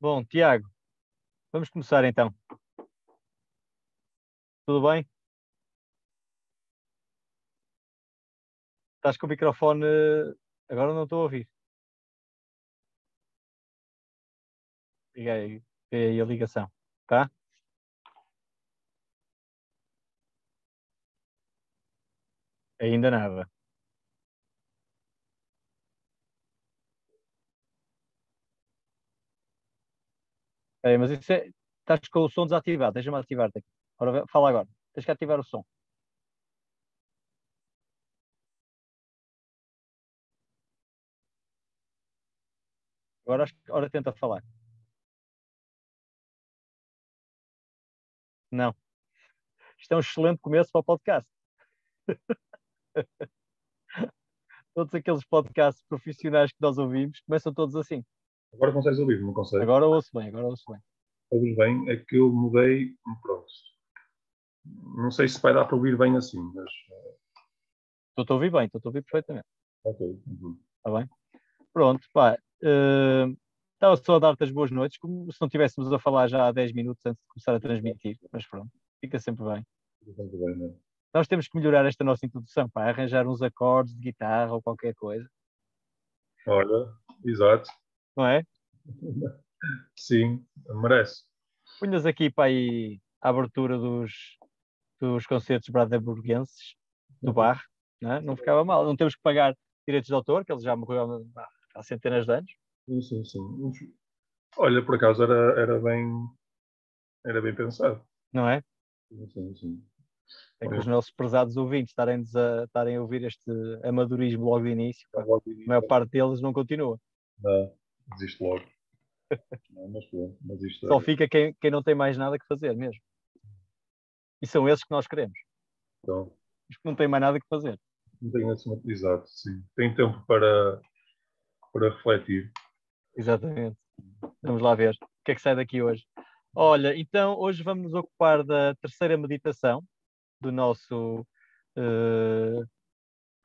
Bom, Tiago, vamos começar então. Tudo bem? Estás com o microfone? Agora não estou a ouvir. Liga aí a ligação, tá? Ainda nada. Mas isso é. Estás com o som desativado. Deixa-me ativar-te aqui. Ora, fala agora. Tens que ativar o som. Agora tenta falar. Não. Isto é um excelente começo para o podcast. Todos aqueles podcasts profissionais que nós ouvimos começam todos assim. Agora consegues ouvir, não consegues? Agora ouço bem. Ouves bem, é que eu mudei, pronto. Não sei se vai dar para ouvir bem assim, mas Estou a ouvir bem, estou a ouvir perfeitamente. ok. Uhum. Está bem? Pronto, pá. Estava só a dar-te as boas noites, como se não estivéssemos a falar já há 10 minutos antes de começar a transmitir, mas pronto, fica sempre bem. Muito bem, né? Nós temos que melhorar esta nossa introdução, pá, arranjar uns acordes de guitarra ou qualquer coisa, Olha, exato. não é? Sim, merece. Punhas aqui para aí a abertura dos concertos bradaburguenses do bar, não é? Não ficava mal. Não temos que pagar direitos de autor, que ele já morreu há centenas de anos, Sim, sim, sim. Olha, por acaso era bem pensado. não é? Sim, sim, sim. É que os Olha, nossos prezados ouvintes estarem a ouvir este amadorismo logo de início, já pá. logo A maior início, parte deles não continua. não, desisto logo. Não, mas pronto, mas isto Só é. fica quem não tem mais nada que fazer mesmo. E são esses que nós queremos. Então, Os que não têm mais nada que fazer. não tenho assim, exato, sim. Tem tempo para refletir. Exatamente. Vamos lá ver o que é que sai daqui hoje. Olha, então hoje vamos nos ocupar da terceira meditação do nosso eh,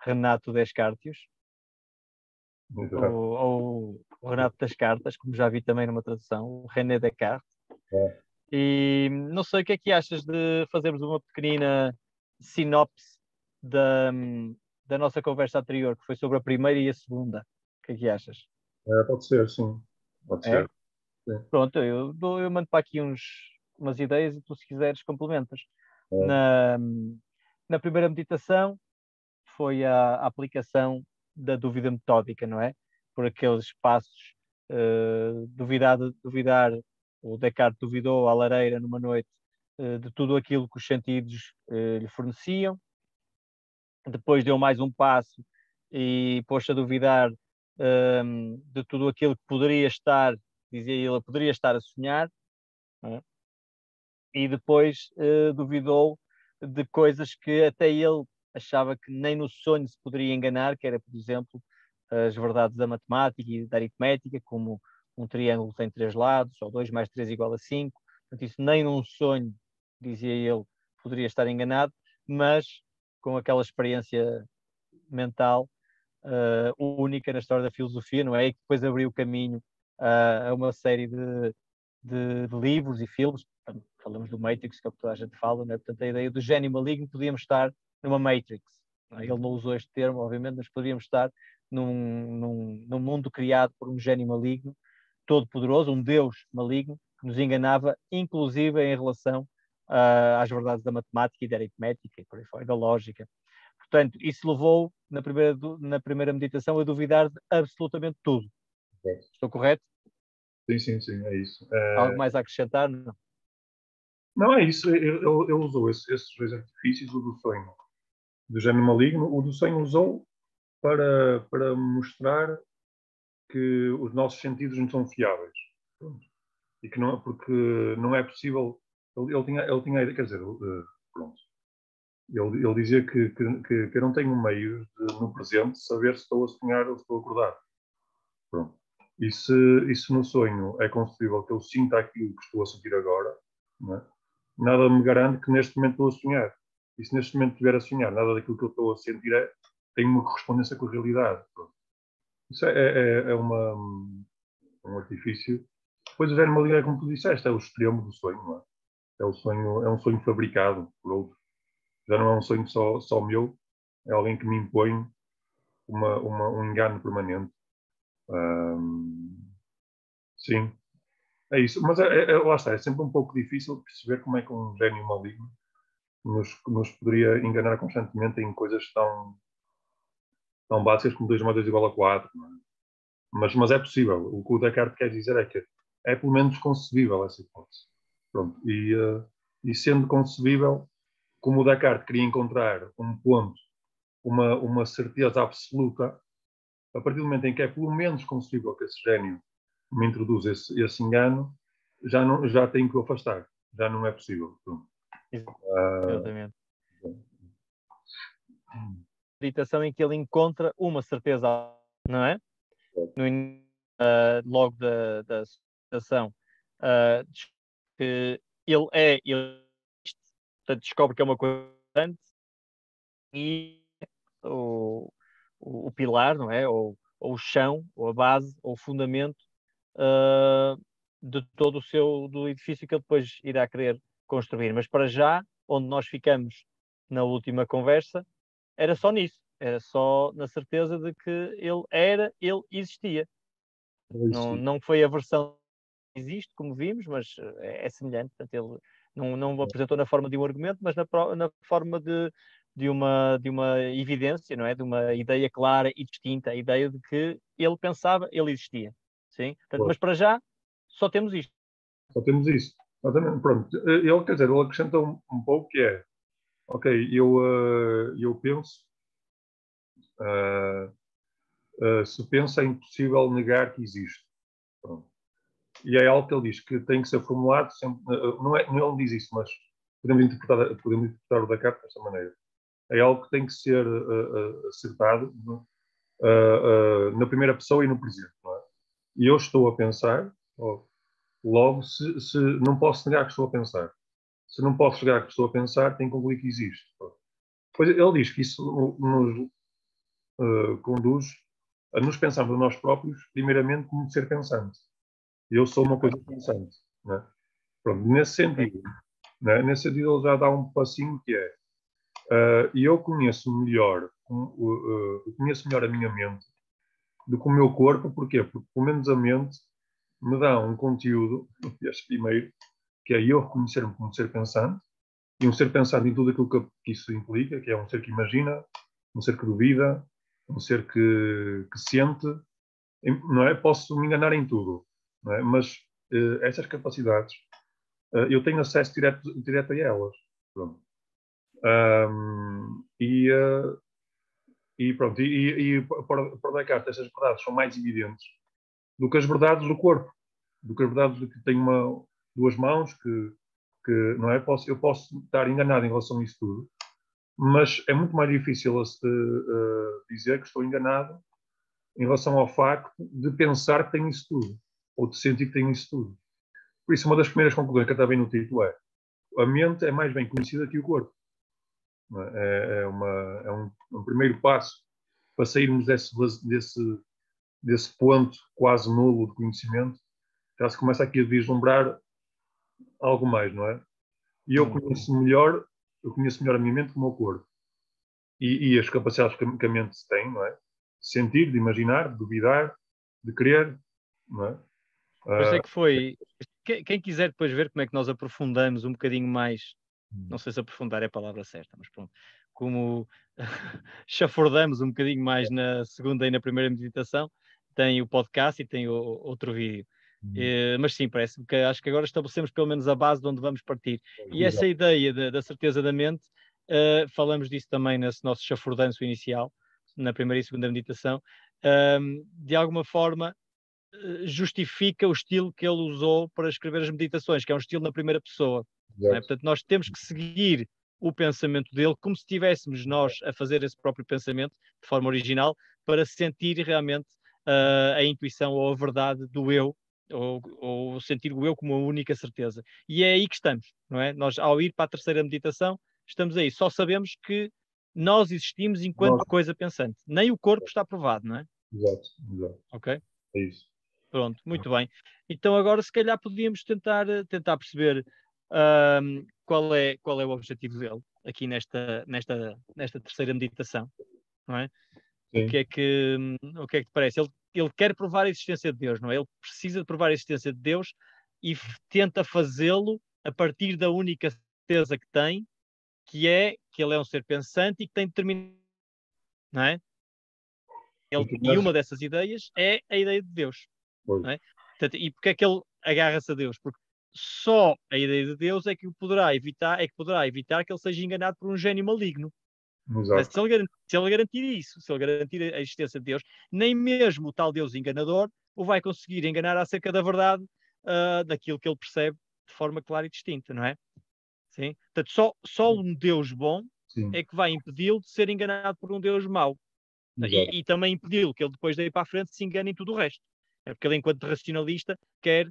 Renato Descartes, Exato. ou o Renato das Cartas, como já vi também numa tradução, o René Descartes. É, E não sei o que é que achas de fazermos uma pequenina sinopse da, da nossa conversa anterior, que foi sobre a primeira e a segunda. O que é que achas? pode ser, sim. Pode É? ser. Sim. Pronto, eu mando para aqui umas ideias e tu, se quiseres, complementas. É, Na, na primeira meditação foi a aplicação da dúvida metódica, não é? Por aqueles passos, duvidar, o Descartes duvidou à lareira numa noite de tudo aquilo que os sentidos lhe forneciam. Depois deu mais um passo e pôs-se a duvidar de tudo aquilo que poderia estar, dizia ele, poderia estar a sonhar, não é? E depois duvidou de coisas que até ele achava que nem no sonho se poderia enganar, que era, por exemplo, as verdades da matemática e da aritmética, como um triângulo tem três lados, ou 2 mais 3 igual a 5. Portanto, isso nem num sonho, dizia ele, poderia estar enganado, mas com aquela experiência mental única na história da filosofia, não é? E que depois abriu o caminho a uma série de livros e filmes. Falamos do Matrix, que é o que toda a gente fala, não é? Portanto, a ideia do gênio maligno, podíamos estar numa Matrix. Não é? Ele não usou este termo, obviamente, mas poderíamos estar num mundo criado por um gênio maligno, todo-poderoso, um Deus maligno, que nos enganava, inclusive em relação às verdades da matemática e da aritmética e por aí fora, da lógica. Portanto, isso levou, na primeira meditação, a duvidar de absolutamente tudo. é. Estou correto? Sim, sim, sim, é isso. Algo mais a acrescentar? Não. Não, é isso. Ele usou esses dois artifícios, o do sonho do género maligno. O do sonho usou para mostrar que os nossos sentidos não são fiáveis. Pronto. E que não, porque não é possível. Ele tinha, quer dizer, pronto. Ele dizia que eu não tenho meios de, no presente, saber se estou a sonhar ou se estou a acordar. Pronto. E se no sonho é concebível que eu sinta aquilo que estou a sentir agora, não é? Nada me garante que neste momento estou a sonhar. E se neste momento estiver a sonhar, nada daquilo que eu estou a sentir tem uma correspondência com a realidade. Pronto. Isso é um artifício depois o género maligno é como tu disseste, é o extremo do sonho, não é? É um sonho fabricado por outro. Já não é um sonho só meu, é alguém que me impõe um engano permanente. Sim, é isso. Mas lá está, é sempre um pouco difícil perceber como é que um gênio maligno nos poderia enganar constantemente em coisas tão básicas como 2 mais 2 igual a 4. Não é? Mas é possível. O que o Descartes quer dizer é que é pelo menos concebível essa hipótese. Pronto. E sendo concebível, como o Descartes queria encontrar um ponto, uma certeza absoluta, a partir do momento em que é pelo menos concebível que esse gênio me introduz esse engano, já tenho que o afastar. Já não é possível. Pronto. Exatamente. Meditação em que ele encontra uma certeza, não é? Logo da meditação, que ele portanto, descobre que é uma coisa importante e o pilar, não é? Ou o chão, ou a base, ou o fundamento de todo do edifício que ele depois irá querer construir. Mas para já, onde nós ficamos na última conversa, era só nisso. Era só na certeza de que ele existia. Não foi a versão que existe, como vimos, mas é semelhante. Portanto, ele não apresentou na forma de um argumento, mas na forma de uma evidência, não é? De uma ideia clara e distinta, a ideia de que ele pensava, ele existia. Sim? Portanto, mas para já, só temos isto. Só temos isso. Exatamente. Pronto. Ele, quer dizer, ele acrescenta um pouco que é, ok, eu penso, se pensa é impossível negar que existe. Pronto. E é algo que ele diz que tem que ser formulado sempre, não diz isso, mas podemos interpretar o Descartes desta maneira. É algo que tem que ser acertado na primeira pessoa e no presente. Não é? E eu estou a pensar, logo, se não posso negar que estou a pensar. Se não posso negar que estou a pensar, tenho que concluir que existe. Pois ele diz que isso nos conduz a nos pensarmos nós próprios, primeiramente, como ser pensante. Eu sou uma coisa pensante. Né? Pronto, nesse sentido, ele já dá um passinho que é eu conheço melhor a minha mente do que o meu corpo. Porquê? Porque pelo menos a mente me dá um conteúdo, este primeiro, que é eu reconhecer-me como ser pensante, e um ser pensante em tudo aquilo que isso implica, que é um ser que imagina, um ser que duvida, um ser que sente, não é? Posso me enganar em tudo, não é? Mas essas capacidades, eu tenho acesso direto a elas. Pronto. E pronto, para Descartes, essas verdades são mais evidentes do que as verdades do corpo, do que as verdades de que tenho duas mãos, que não é? Eu posso estar enganado em relação a isso tudo, mas é muito mais difícil dizer que estou enganado em relação ao facto de pensar que tenho isso tudo, ou de sentir que tenho isso tudo. Por isso, uma das primeiras conclusões que está bem no título é: a mente é mais bem conhecida que o corpo. É um primeiro passo para sairmos desse ponto quase nulo de conhecimento, já se começa aqui a vislumbrar algo mais, não é? E eu conheço melhor a minha mente que o meu corpo. E as capacidades que a mente tem, não é? De sentir, de imaginar, de duvidar, de querer, não é? Por isso é que foi. Quem quiser depois ver como é que nós aprofundamos um bocadinho mais, não sei se aprofundar é a palavra certa, mas pronto, como chafurdamos um bocadinho mais na segunda e na primeira meditação, tem o podcast e tem outro vídeo. Mas sim, parece-me que acho que agora estabelecemos pelo menos a base de onde vamos partir. E essa ideia da certeza da mente, falamos disso também nesse nosso chafurdanço inicial, na primeira e segunda meditação, de alguma forma justifica o estilo que ele usou para escrever as meditações, que é um estilo na primeira pessoa. Não é? Portanto, nós temos que seguir o pensamento dele como se estivéssemos nós a fazer esse próprio pensamento de forma original, para sentir realmente a intuição ou a verdade do eu, ou sentir o eu como a única certeza. E é aí que estamos, não é? Nós, ao ir para a terceira meditação, estamos aí. Só sabemos que nós existimos enquanto coisa pensante. Nem o corpo está provado, não é? Exato. Ok? É isso. Pronto, muito bem. Então agora se calhar podíamos tentar perceber qual é o objetivo dele aqui nesta terceira meditação, não é? O Sim, que é que te parece? Ele quer provar a existência de Deus, não é? Ele precisa de provar a existência de Deus e tenta fazê-lo a partir da única certeza que tem, que é que ele é um ser pensante e que tem determinação, não é? porque E começa, uma dessas ideias é a ideia de Deus, pois, não é? Portanto, e porque é que ele agarra-se a Deus? Porque só a ideia de Deus é que poderá evitar que ele seja enganado por um gênio maligno. Mas exato, se ele garantir isso, se ele garantir a existência de Deus, nem mesmo o tal Deus enganador o vai conseguir enganar acerca da verdade daquilo que ele percebe de forma clara e distinta, não é? Sim? Portanto, só um Deus bom sim, é que vai impedi-lo de ser enganado por um Deus mau. exato, E também impedi-lo que ele depois daí para a frente se engane em tudo o resto. É porque ele, enquanto racionalista, quer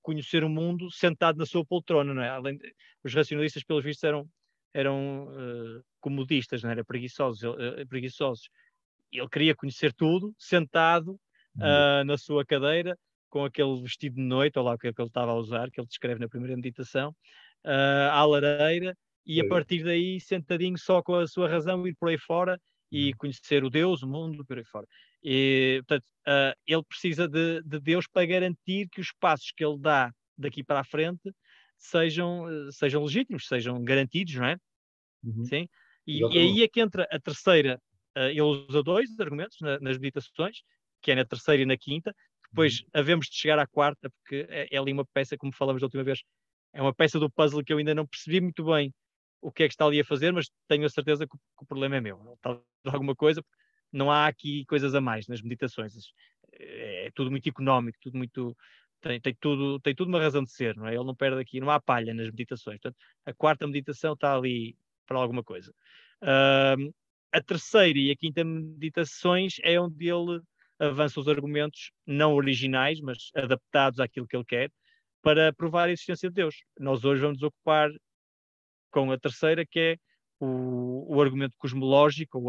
conhecer o mundo sentado na sua poltrona, não é? Os racionalistas, pelos vistos, eram comodistas, não era? Preguiçosos. Ele queria conhecer tudo sentado na sua cadeira, com aquele vestido de noite, ou lá o que ele estava a usar, que ele descreve na primeira meditação, à lareira, e a partir daí, sentadinho só com a sua razão, ir por aí fora e conhecer o Deus, o mundo, por aí fora. E, portanto, ele precisa de Deus para garantir que os passos que ele dá daqui para a frente sejam legítimos, sejam garantidos, não é? uhum, Sim? E exatamente. aí é que entra a terceira. Ele usa dois argumentos nas meditações, que é na terceira e na quinta. Uhum. Depois havemos de chegar à quarta, porque é ali uma peça, como falamos da última vez, é uma peça do puzzle que eu ainda não percebi muito bem o que é que está ali a fazer, mas tenho a certeza que o problema é meu. Ele está a fazer alguma coisa, não há aqui coisas a mais nas meditações. É tudo muito económico, tudo muito. Tem tudo uma razão de ser, não é? Ele não perde aqui, não há palha nas meditações. Portanto, a quarta meditação está ali para alguma coisa. A terceira e a quinta meditações é onde ele avança os argumentos não originais, mas adaptados àquilo que ele quer, para provar a existência de Deus. Nós hoje vamos nos ocupar com a terceira, que é o argumento cosmológico,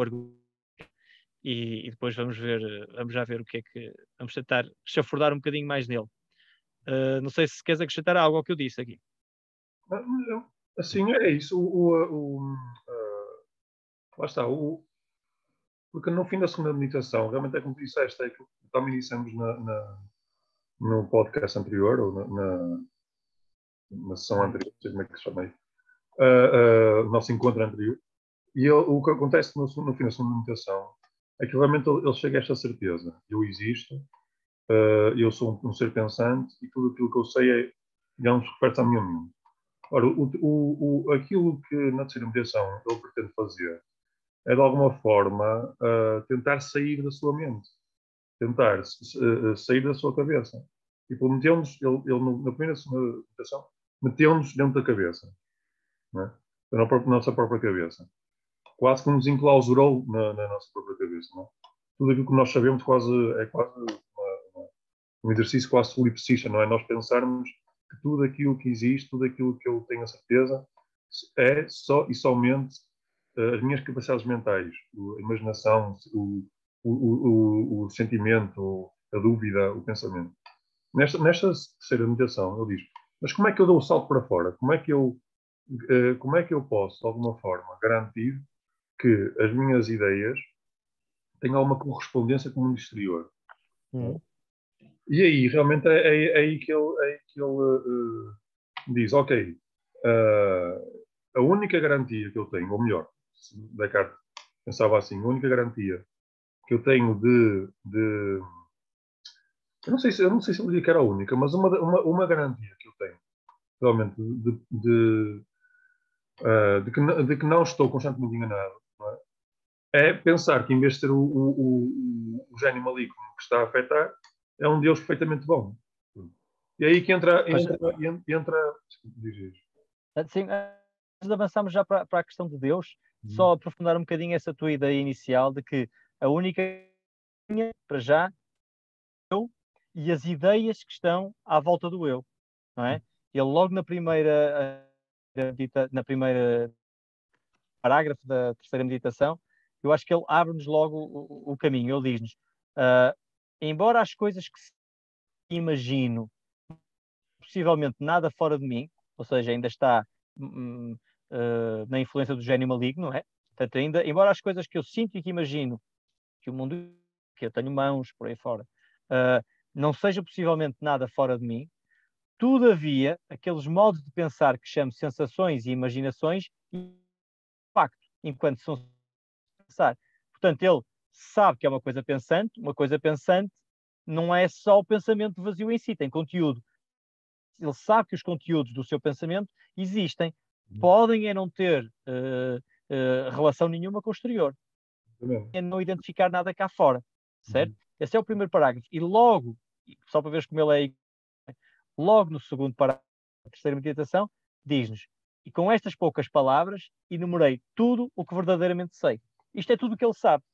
e depois vamos já ver o que é que. Vamos tentar chafurdar um bocadinho mais nele. Não sei se queres acrescentar algo ao que eu disse aqui. Ah, assim, é isso. Lá está. Porque no fim da segunda meditação, realmente é como tu disseste, é que também dissemos no podcast anterior, ou na sessão anterior, não sei como é que se chama aí, o nosso encontro anterior, e o que acontece no fim da segunda meditação é que realmente ele chega a esta certeza. Eu existo, eu sou um ser pensante e tudo aquilo que eu sei é, digamos, refere-se à minha mente. Ora, aquilo que na terceira meditação ele pretende fazer é, de alguma forma, tentar sair da sua mente, tentar sair da sua cabeça. Tipo, meteu-nos, na primeira segunda meditação, meteu-nos dentro da cabeça, não é? Nossa própria cabeça. Quase que nos enclausurou na nossa própria cabeça, não é? Tudo aquilo que nós sabemos é quase um exercício quase solipsista, não é? Nós pensarmos que tudo aquilo que existe, tudo aquilo que eu tenho a certeza, é só e somente as minhas capacidades mentais, a imaginação, o sentimento, a dúvida, o pensamento. Nesta terceira meditação, ele diz: mas como é que eu dou o salto para fora? Como é que eu posso, de alguma forma, garantir que as minhas ideias tenham alguma correspondência com o mundo exterior? Hum. E aí, realmente, é aí que ele diz: ok, a única garantia que eu tenho, ou melhor, Descartes pensava assim, a única garantia que eu tenho eu não sei se ele dizia que era a única, mas uma garantia que eu tenho, realmente, de que não estou constantemente enganado, não é pensar que, em vez de ser o gênio maligno que está a afetar, é um Deus perfeitamente bom. E aí que Mas, diz. assim, antes de avançarmos já para a questão de Deus, Uhum. só aprofundar um bocadinho essa tua ideia inicial de que a única para já eu e as ideias que estão à volta do eu, não é? Ele logo na primeira parágrafo da terceira meditação, eu acho que ele abre-nos logo o caminho. Ele diz-nos, embora as coisas que imagino possivelmente nada fora de mim, ou seja, ainda está na influência do gênio maligno, não é? Portanto, ainda, embora as coisas que eu sinto e que imagino, que o mundo, que eu tenho mãos, por aí fora, não seja possivelmente nada fora de mim, todavia, aqueles modos de pensar que chamo sensações e imaginações, impacto, enquanto são pensar. Portanto, ele sabe que é uma coisa pensante não é só o pensamento vazio em si, tem conteúdo. Ele sabe que os conteúdos do seu pensamento existem, podem é não ter relação nenhuma com o exterior, é não identificar nada cá fora, certo? Esse é o primeiro parágrafo. E logo, só para ver como ele é, logo no segundo parágrafo da terceira meditação, diz-nos: e com estas poucas palavras enumerei tudo o que verdadeiramente sei. Isto é tudo o que ele sabe.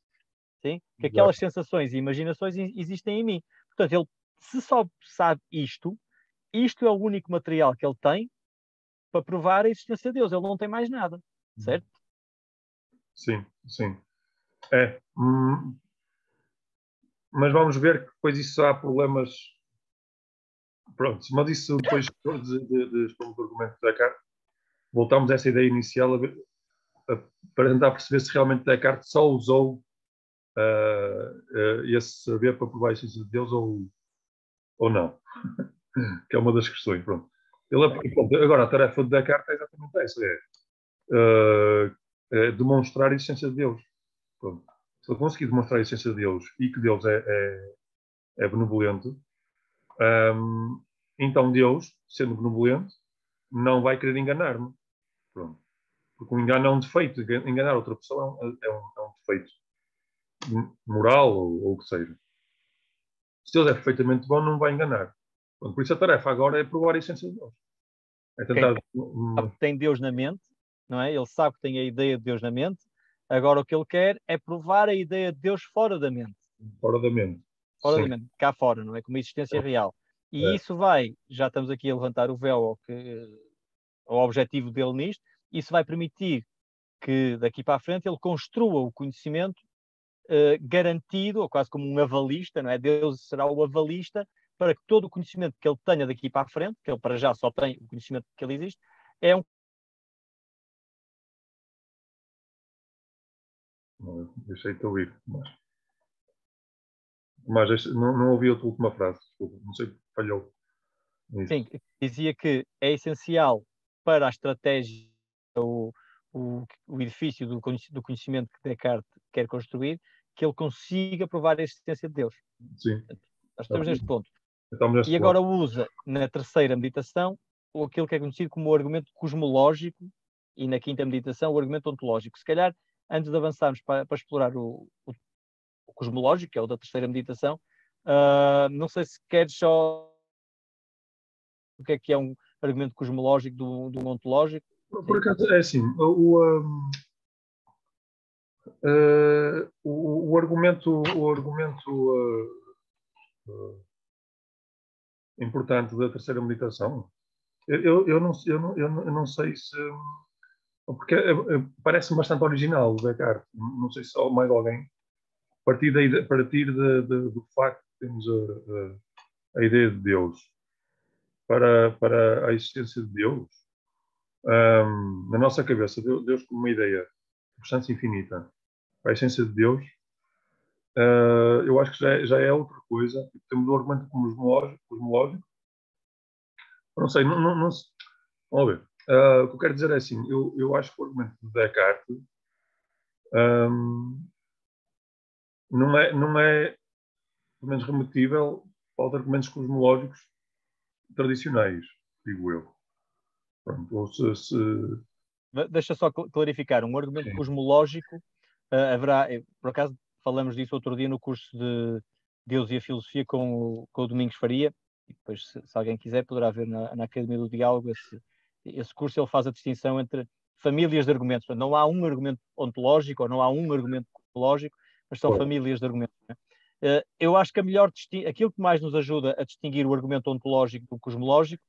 Sim? Que aquelas sensações e imaginações existem em mim. Portanto, ele, se só sabe isto é o único material que ele tem para provar a existência de Deus. Ele não tem mais nada. Certo? Sim, sim. É. Mas vamos ver que depois isso há problemas. Pronto, mas isso depois de expor o argumento de Descartes, voltamos a essa ideia inicial para tentar perceber se realmente Descartes só usou esse saber para provar a existência de Deus ou não. Que é uma das questões. Pronto. Agora, a tarefa de Descartes é exatamente essa: demonstrar a existência de Deus. Pronto. Se ele conseguir demonstrar a existência de Deus e que Deus é benevolente, então Deus, sendo benevolente, não vai querer enganar-me. Pronto. Porque o engano é um defeito. Enganar outra pessoa é um defeito moral ou o que seja. Se Deus é perfeitamente bom, não vai enganar. Pronto, por isso a tarefa agora é provar a essência de Deus. É tentar. Sabe que tem Deus na mente, não é? Ele sabe que tem a ideia de Deus na mente. Agora o que ele quer é provar a ideia de Deus fora da mente. Fora da mente. Fora Sim. da mente, cá fora, não é? Como existência real. E É. isso vai, já estamos aqui a levantar o véu ao objetivo dele nisto, isso vai permitir que daqui para a frente ele construa o conhecimento garantido, ou quase como um avalista, não é? Deus será o avalista para que todo o conhecimento que ele tenha daqui para a frente, que ele para já só tem o conhecimento que ele existe, é um. Deixei-te ouvir, mas não ouvi a tua última frase, desculpa, não sei, falhou. Sim, dizia que é essencial para a estratégia, o edifício do conhecimento que Descartes quer construir, que ele consiga provar a existência de Deus. Sim. Nós estamos neste ponto. Estamos neste E agora ponto. usa na terceira meditação aquilo que é conhecido como o argumento cosmológico e na quinta meditação o argumento ontológico. Se calhar, antes de avançarmos para explorar o cosmológico, que é o da terceira meditação, não sei se queres só o que é um argumento cosmológico de um ontológico. Por acaso, é assim, o argumento importante da terceira meditação, eu não sei se. Porque parece bastante original o Descartes. Não sei se há mais alguém. A partir do facto que temos a ideia de Deus para a existência de Deus, na nossa cabeça, Deus como uma ideia de substância infinita, para a essência de Deus, eu acho que já é outra coisa. Temos o argumento cosmológico. Não sei, não, vamos ver. O que eu quero dizer é assim, eu acho que o argumento de Descartes não é pelo menos remetível aos argumentos cosmológicos tradicionais, digo eu. Pronto, ou se Deixa só clarificar, um argumento sim. cosmológico haverá, por acaso falamos disso outro dia no curso de Deus e a Filosofia com o Domingos Faria, e depois se alguém quiser poderá ver na Academia do Diálogo esse curso. Ele faz a distinção entre famílias de argumentos. Portanto, não há um argumento ontológico ou não há um argumento cosmológico, mas são famílias de argumentos. Eu acho que aquilo que mais nos ajuda a distinguir o argumento ontológico do cosmológico,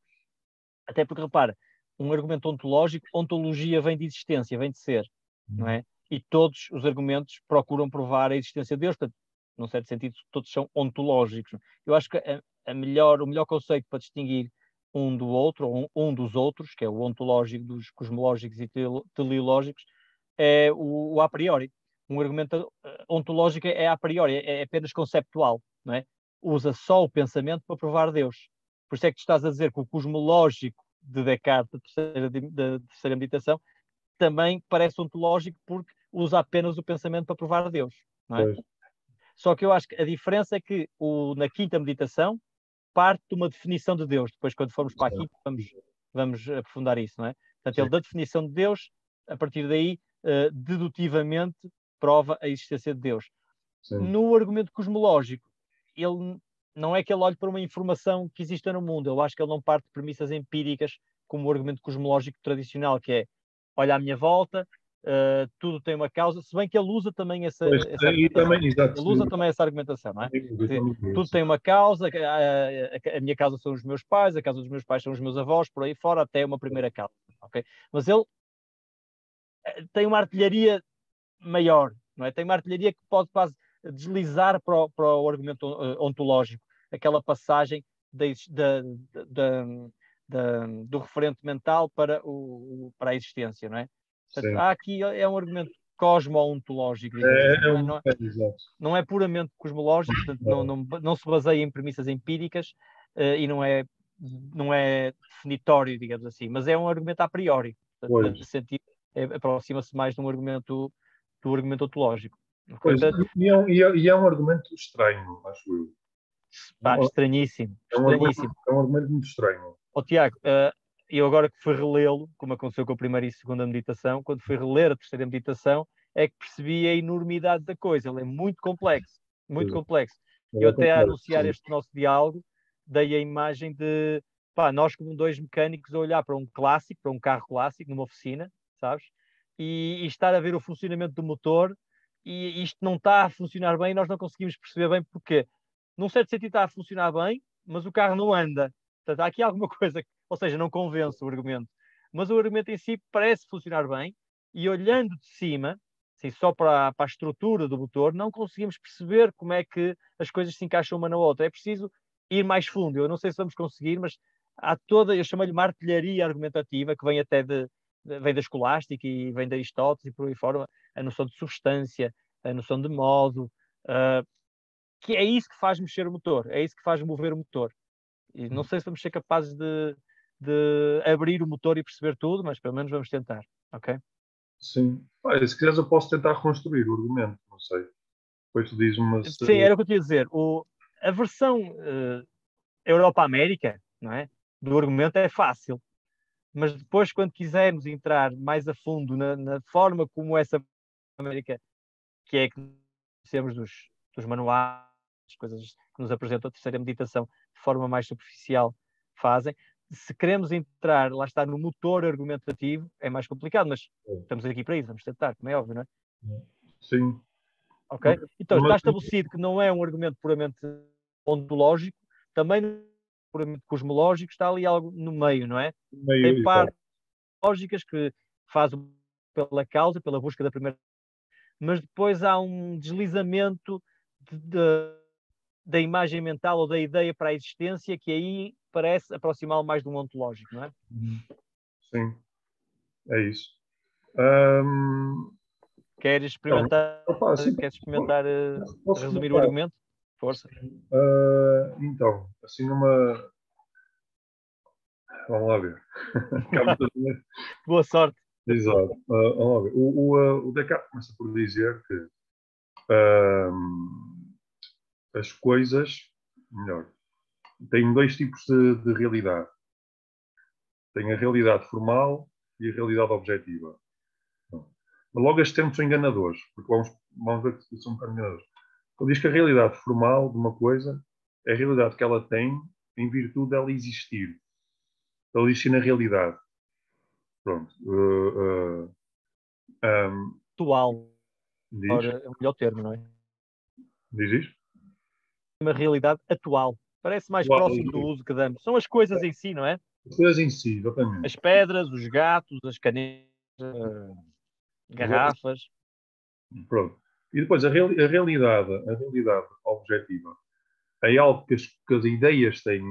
até porque, repara, um argumento ontológico, ontologia vem de existência, vem de ser, não é? E todos os argumentos procuram provar a existência de Deus. Portanto, num certo sentido, todos são ontológicos. Eu acho que o melhor conceito para distinguir um do outro, ou um dos outros, que é o ontológico dos cosmológicos e teleológicos, é o a priori. Um argumento ontológico é a priori, é apenas conceptual, não é? Usa só o pensamento para provar Deus. Por isso é que tu estás a dizer que o cosmológico de Descartes, da terceira meditação, também parece ontológico porque usa apenas o pensamento para provar Deus, não é? Pois. Só que eu acho que a diferença é que na quinta meditação parte de uma definição de Deus. Depois, quando formos para a quinta, vamos aprofundar isso, não é? Portanto, ele da definição de Deus, a partir daí, dedutivamente, prova a existência de Deus. Sim. No argumento cosmológico, ele não é que ele olhe para uma informação que exista no mundo. Eu acho que ele não parte de premissas empíricas como o argumento cosmológico tradicional, que é olha à minha volta, tudo tem uma causa, se bem que ele usa também essa argumentação. Também, exato, ele usa também essa argumentação, não é? Tudo tem uma causa, a minha causa são os meus pais, a causa dos meus pais são os meus avós, por aí fora, até uma primeira causa. Okay? Mas ele tem uma artilharia maior, não é? Tem uma artilharia que pode quase deslizar para o argumento ontológico, aquela passagem do referente mental para a existência, não é? Portanto, aqui é um argumento cosmo-ontológico, digamos assim. Não é puramente cosmológico, portanto, não se baseia em premissas empíricas e não é definitório, digamos assim, mas é um argumento a priori. Portanto, nesse sentido, aproxima-se mais de um argumento do argumento ontológico. Pois, e é um argumento estranho, acho eu. Estranhíssimo. É um argumento muito estranho. Tiago, eu agora que fui relê-lo, como aconteceu com a primeira e segunda meditação, quando fui reler a terceira meditação, é que percebi a enormidade da coisa. Ele é muito complexo, muito complexo. Eu até a anunciar este nosso diálogo, dei a imagem de nós como dois mecânicos a olhar para um clássico, para um carro clássico, numa oficina, sabes? E estar a ver o funcionamento do motor e isto não está a funcionar bem, nós não conseguimos perceber bem porque, num certo sentido, está a funcionar bem, mas o carro não anda. Portanto, há aqui alguma coisa, ou seja, não convence o argumento. Mas o argumento em si parece funcionar bem e olhando de cima, assim, só para a estrutura do motor, não conseguimos perceber como é que as coisas se encaixam uma na outra. É preciso ir mais fundo. Eu não sei se vamos conseguir, mas há toda, eu chamo-lhe uma artilharia argumentativa que vem até vem da escolástica e vem de Aristóteles e por aí fora, a noção de substância, a noção de modo, que é isso que faz mexer o motor, é isso que faz mover o motor. E não sei se vamos ser capazes de abrir o motor e perceber tudo, mas pelo menos vamos tentar, ok? Sim. Se quiseres eu posso tentar reconstruir o argumento, não sei. Depois tu dizes-me se... Sim, era o que eu tinha a dizer. A versão Europa-América, não é? Do argumento é fácil. Mas depois, quando quisermos entrar mais a fundo na forma como essa América, que é que conhecemos dos manuais, as coisas que nos apresentam a terceira meditação de forma mais superficial, fazem. Se queremos entrar, lá está, no motor argumentativo, é mais complicado, mas estamos aqui para isso, vamos tentar, como é óbvio, não é? Sim. Ok? Então, está estabelecido que não é um argumento puramente ontológico, também não é puramente cosmológico, está ali algo no meio, não é? Tem partes lógicas que fazem pela causa, pela busca da primeira, mas depois há um deslizamento da imagem mental ou da ideia para a existência que aí parece aproximá-lo mais de um ontológico, não é? Sim, é isso. Queres experimentar, resumir o argumento? Força. Então, assim numa... Vamos lá ver. Boa sorte. Exato. Vamos lá ver. O Descartes começa por dizer que as coisas, melhor, têm dois tipos de realidade. Tem a realidade formal e a realidade objetiva. Mas logo estes termos são enganadores, porque vamos ver que são um bocado enganadores. Ele diz que a realidade formal de uma coisa é a realidade que ela tem em virtude dela existir. Ela existe na realidade. Pronto. Atual. Diz? É o melhor termo, não é? Diz isto? Uma realidade atual. Parece mais próximo do uso que damos. São as coisas em si, não é? As coisas em si, exatamente. As pedras, os gatos, as canetas, garrafas. Pronto. E depois a realidade objetiva é algo que as ideias têm,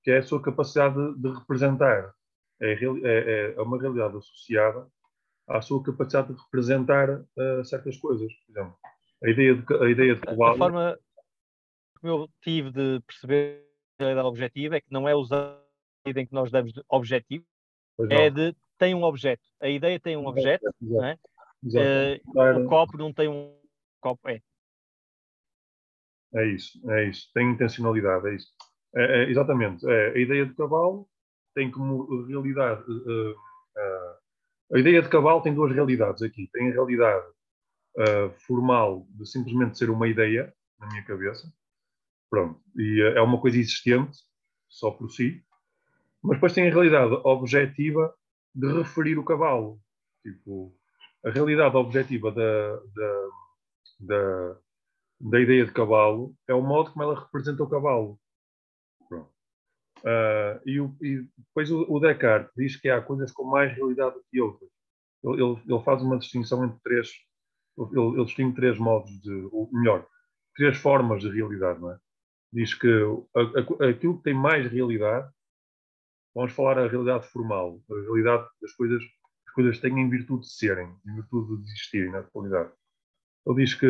que é a sua capacidade de representar. É uma realidade associada à sua capacidade de representar certas coisas. Por exemplo, a ideia de A cavalo. forma que eu tive de perceber a realidade objetiva é que não é usada em que nós damos de objetivo, Pois é não. de tem um objeto. A ideia tem um objeto, não Exato. é? Exato. O copo não tem um copo, é. É isso, é isso. Tem intencionalidade, é isso. Exatamente. A ideia de cavalo tem como realidade. A ideia de cavalo tem duas realidades aqui. Tem a realidade formal de simplesmente ser uma ideia na minha cabeça. Pronto. E é uma coisa existente, só por si. Mas depois tem a realidade objetiva de referir o cavalo. Tipo, a realidade objetiva da, da ideia de cavalo é o modo como ela representa o cavalo. Pronto. E depois o Descartes diz que há coisas com mais realidade do que outras. Ele faz uma distinção entre três. Ele distingue três modos de. Ou melhor, três formas de realidade, não é? Diz que aquilo que tem mais realidade, vamos falar a realidade formal, a realidade das coisas, as coisas têm em virtude de serem, em virtude de existirem na atualidade. Ele diz que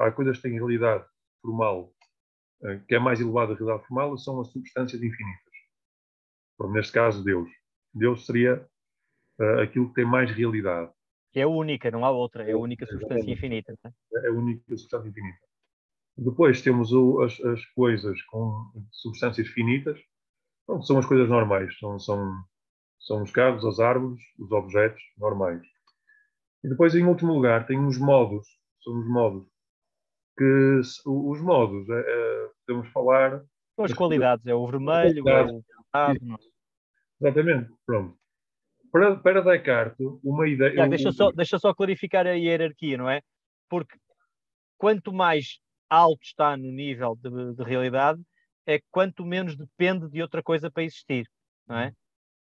há coisas que têm realidade formal, que é mais elevada da realidade formal, são as substâncias infinitas. Bom, neste caso, Deus. Deus seria aquilo que tem mais realidade. Que é única, não há outra, é a única substância infinita. Não é? É a única substância infinita. Depois temos as coisas com substâncias finitas, bom, são as coisas normais, são os carros, as árvores, os objetos normais. E depois, em último lugar, tem os modos, são os modos, que os modos, podemos falar São as das coisas. qualidades, é o vermelho, é o pintado. Não é? Exatamente, pronto. Para Descartes, uma ideia. Tiago, deixa só clarificar a hierarquia, não é? Porque quanto mais alto está no nível de realidade, é quanto menos depende de outra coisa para existir, não é?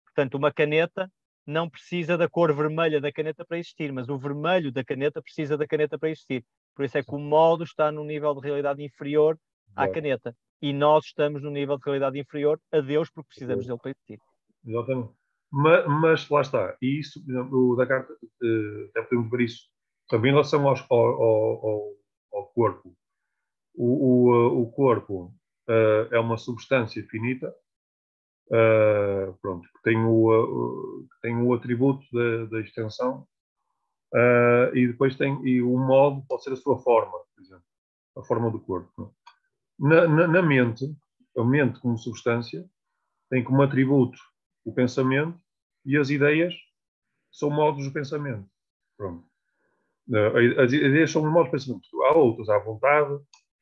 Portanto, uma caneta não precisa da cor vermelha da caneta para existir, mas o vermelho da caneta precisa da caneta para existir. Por isso é que o modo está num nível de realidade inferior à caneta. E nós estamos num nível de realidade inferior a Deus porque precisamos dele para existir. Exatamente. Mas lá está. E isso, por exemplo, o Descartes, até podemos ver isso também em relação ao corpo. O corpo é uma substância finita, pronto, que tem o atributo da extensão, e depois e o modo pode ser a sua forma, por exemplo, a forma do corpo. Na mente, a mente como substância tem como atributo o pensamento e as ideias são modos de pensamento. Pronto. As ideias são modos de pensamento. Há outras, há a vontade,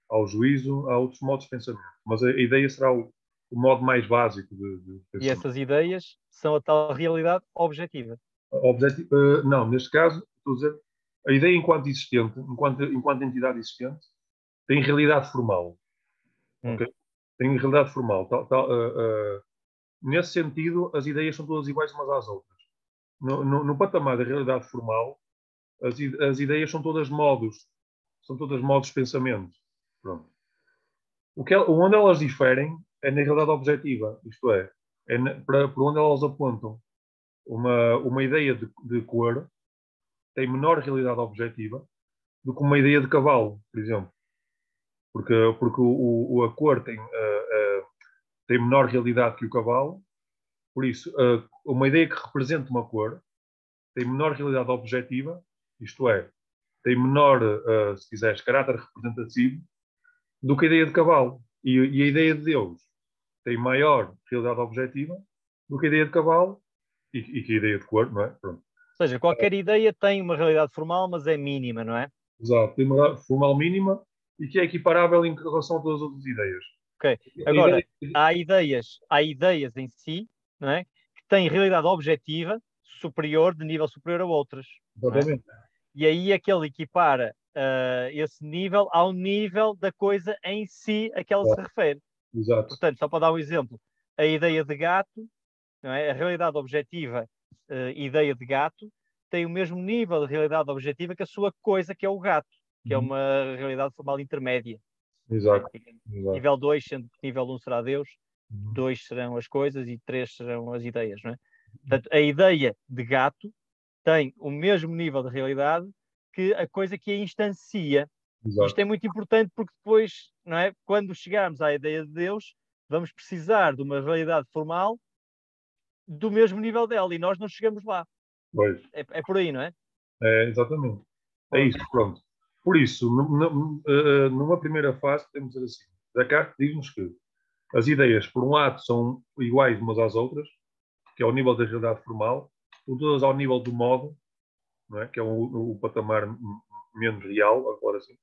há o juízo, há outros modos de pensamento. Mas a ideia será o modo mais básico de E pensamento. essas ideias são a tal realidade objetiva. Não, neste caso, estou a dizer, a ideia enquanto existente, enquanto entidade existente, tem realidade formal. Hum. Okay? Tem realidade formal. Nesse sentido, as ideias são todas iguais umas às outras. No patamar da realidade formal, as ideias são todas modos de pensamento. Pronto. Onde elas diferem é na realidade objetiva, isto por onde elas apontam. Uma ideia de cor tem menor realidade objetiva do que uma ideia de cavalo, por exemplo. Porque a cor tem menor realidade que o cavalo, por isso, uma ideia que representa uma cor tem menor realidade objetiva, isto é, tem menor, se quiseres, caráter representativo do que a ideia de cavalo. E a ideia de Deus tem maior realidade objetiva do que a ideia de cavalo e que a ideia de cor, não é? Pronto. Ou seja, qualquer ideia tem uma realidade formal, mas é mínima, não é? Exato. Tem uma formal mínima e que é equiparável em relação a todas as outras ideias. Ok. A Agora, ideia... há ideias em si, não é? Que têm realidade objetiva superior, de nível superior a outras, não é? Exatamente. E aí é que ele equipara esse nível ao nível da coisa em si a que ela se refere. Exato. Portanto, só para dar um exemplo, a ideia de gato, não é? A realidade objetiva, ideia de gato, tem o mesmo nível de realidade objetiva que a sua coisa, que é o gato, que é uma realidade formal intermédia. Exato. Nível 2, sendo que nível 1 será Deus, Uhum. 2 serão as coisas e 3 serão as ideias, não é? Portanto, a ideia de gato tem o mesmo nível de realidade que a coisa que a instancia. Isto é muito importante porque depois, não é? Quando chegarmos à ideia de Deus, vamos precisar de uma realidade formal do mesmo nível dela e nós não chegamos lá. Pois. É por aí, não é? É, exatamente. É isso, pronto. Por isso, numa primeira fase, podemos dizer assim, Descartes diz-nos que as ideias, por um lado, são iguais umas às outras, que é o nível da realidade formal, todas ao nível do modo, não é? Que é o patamar menos real, agora assim.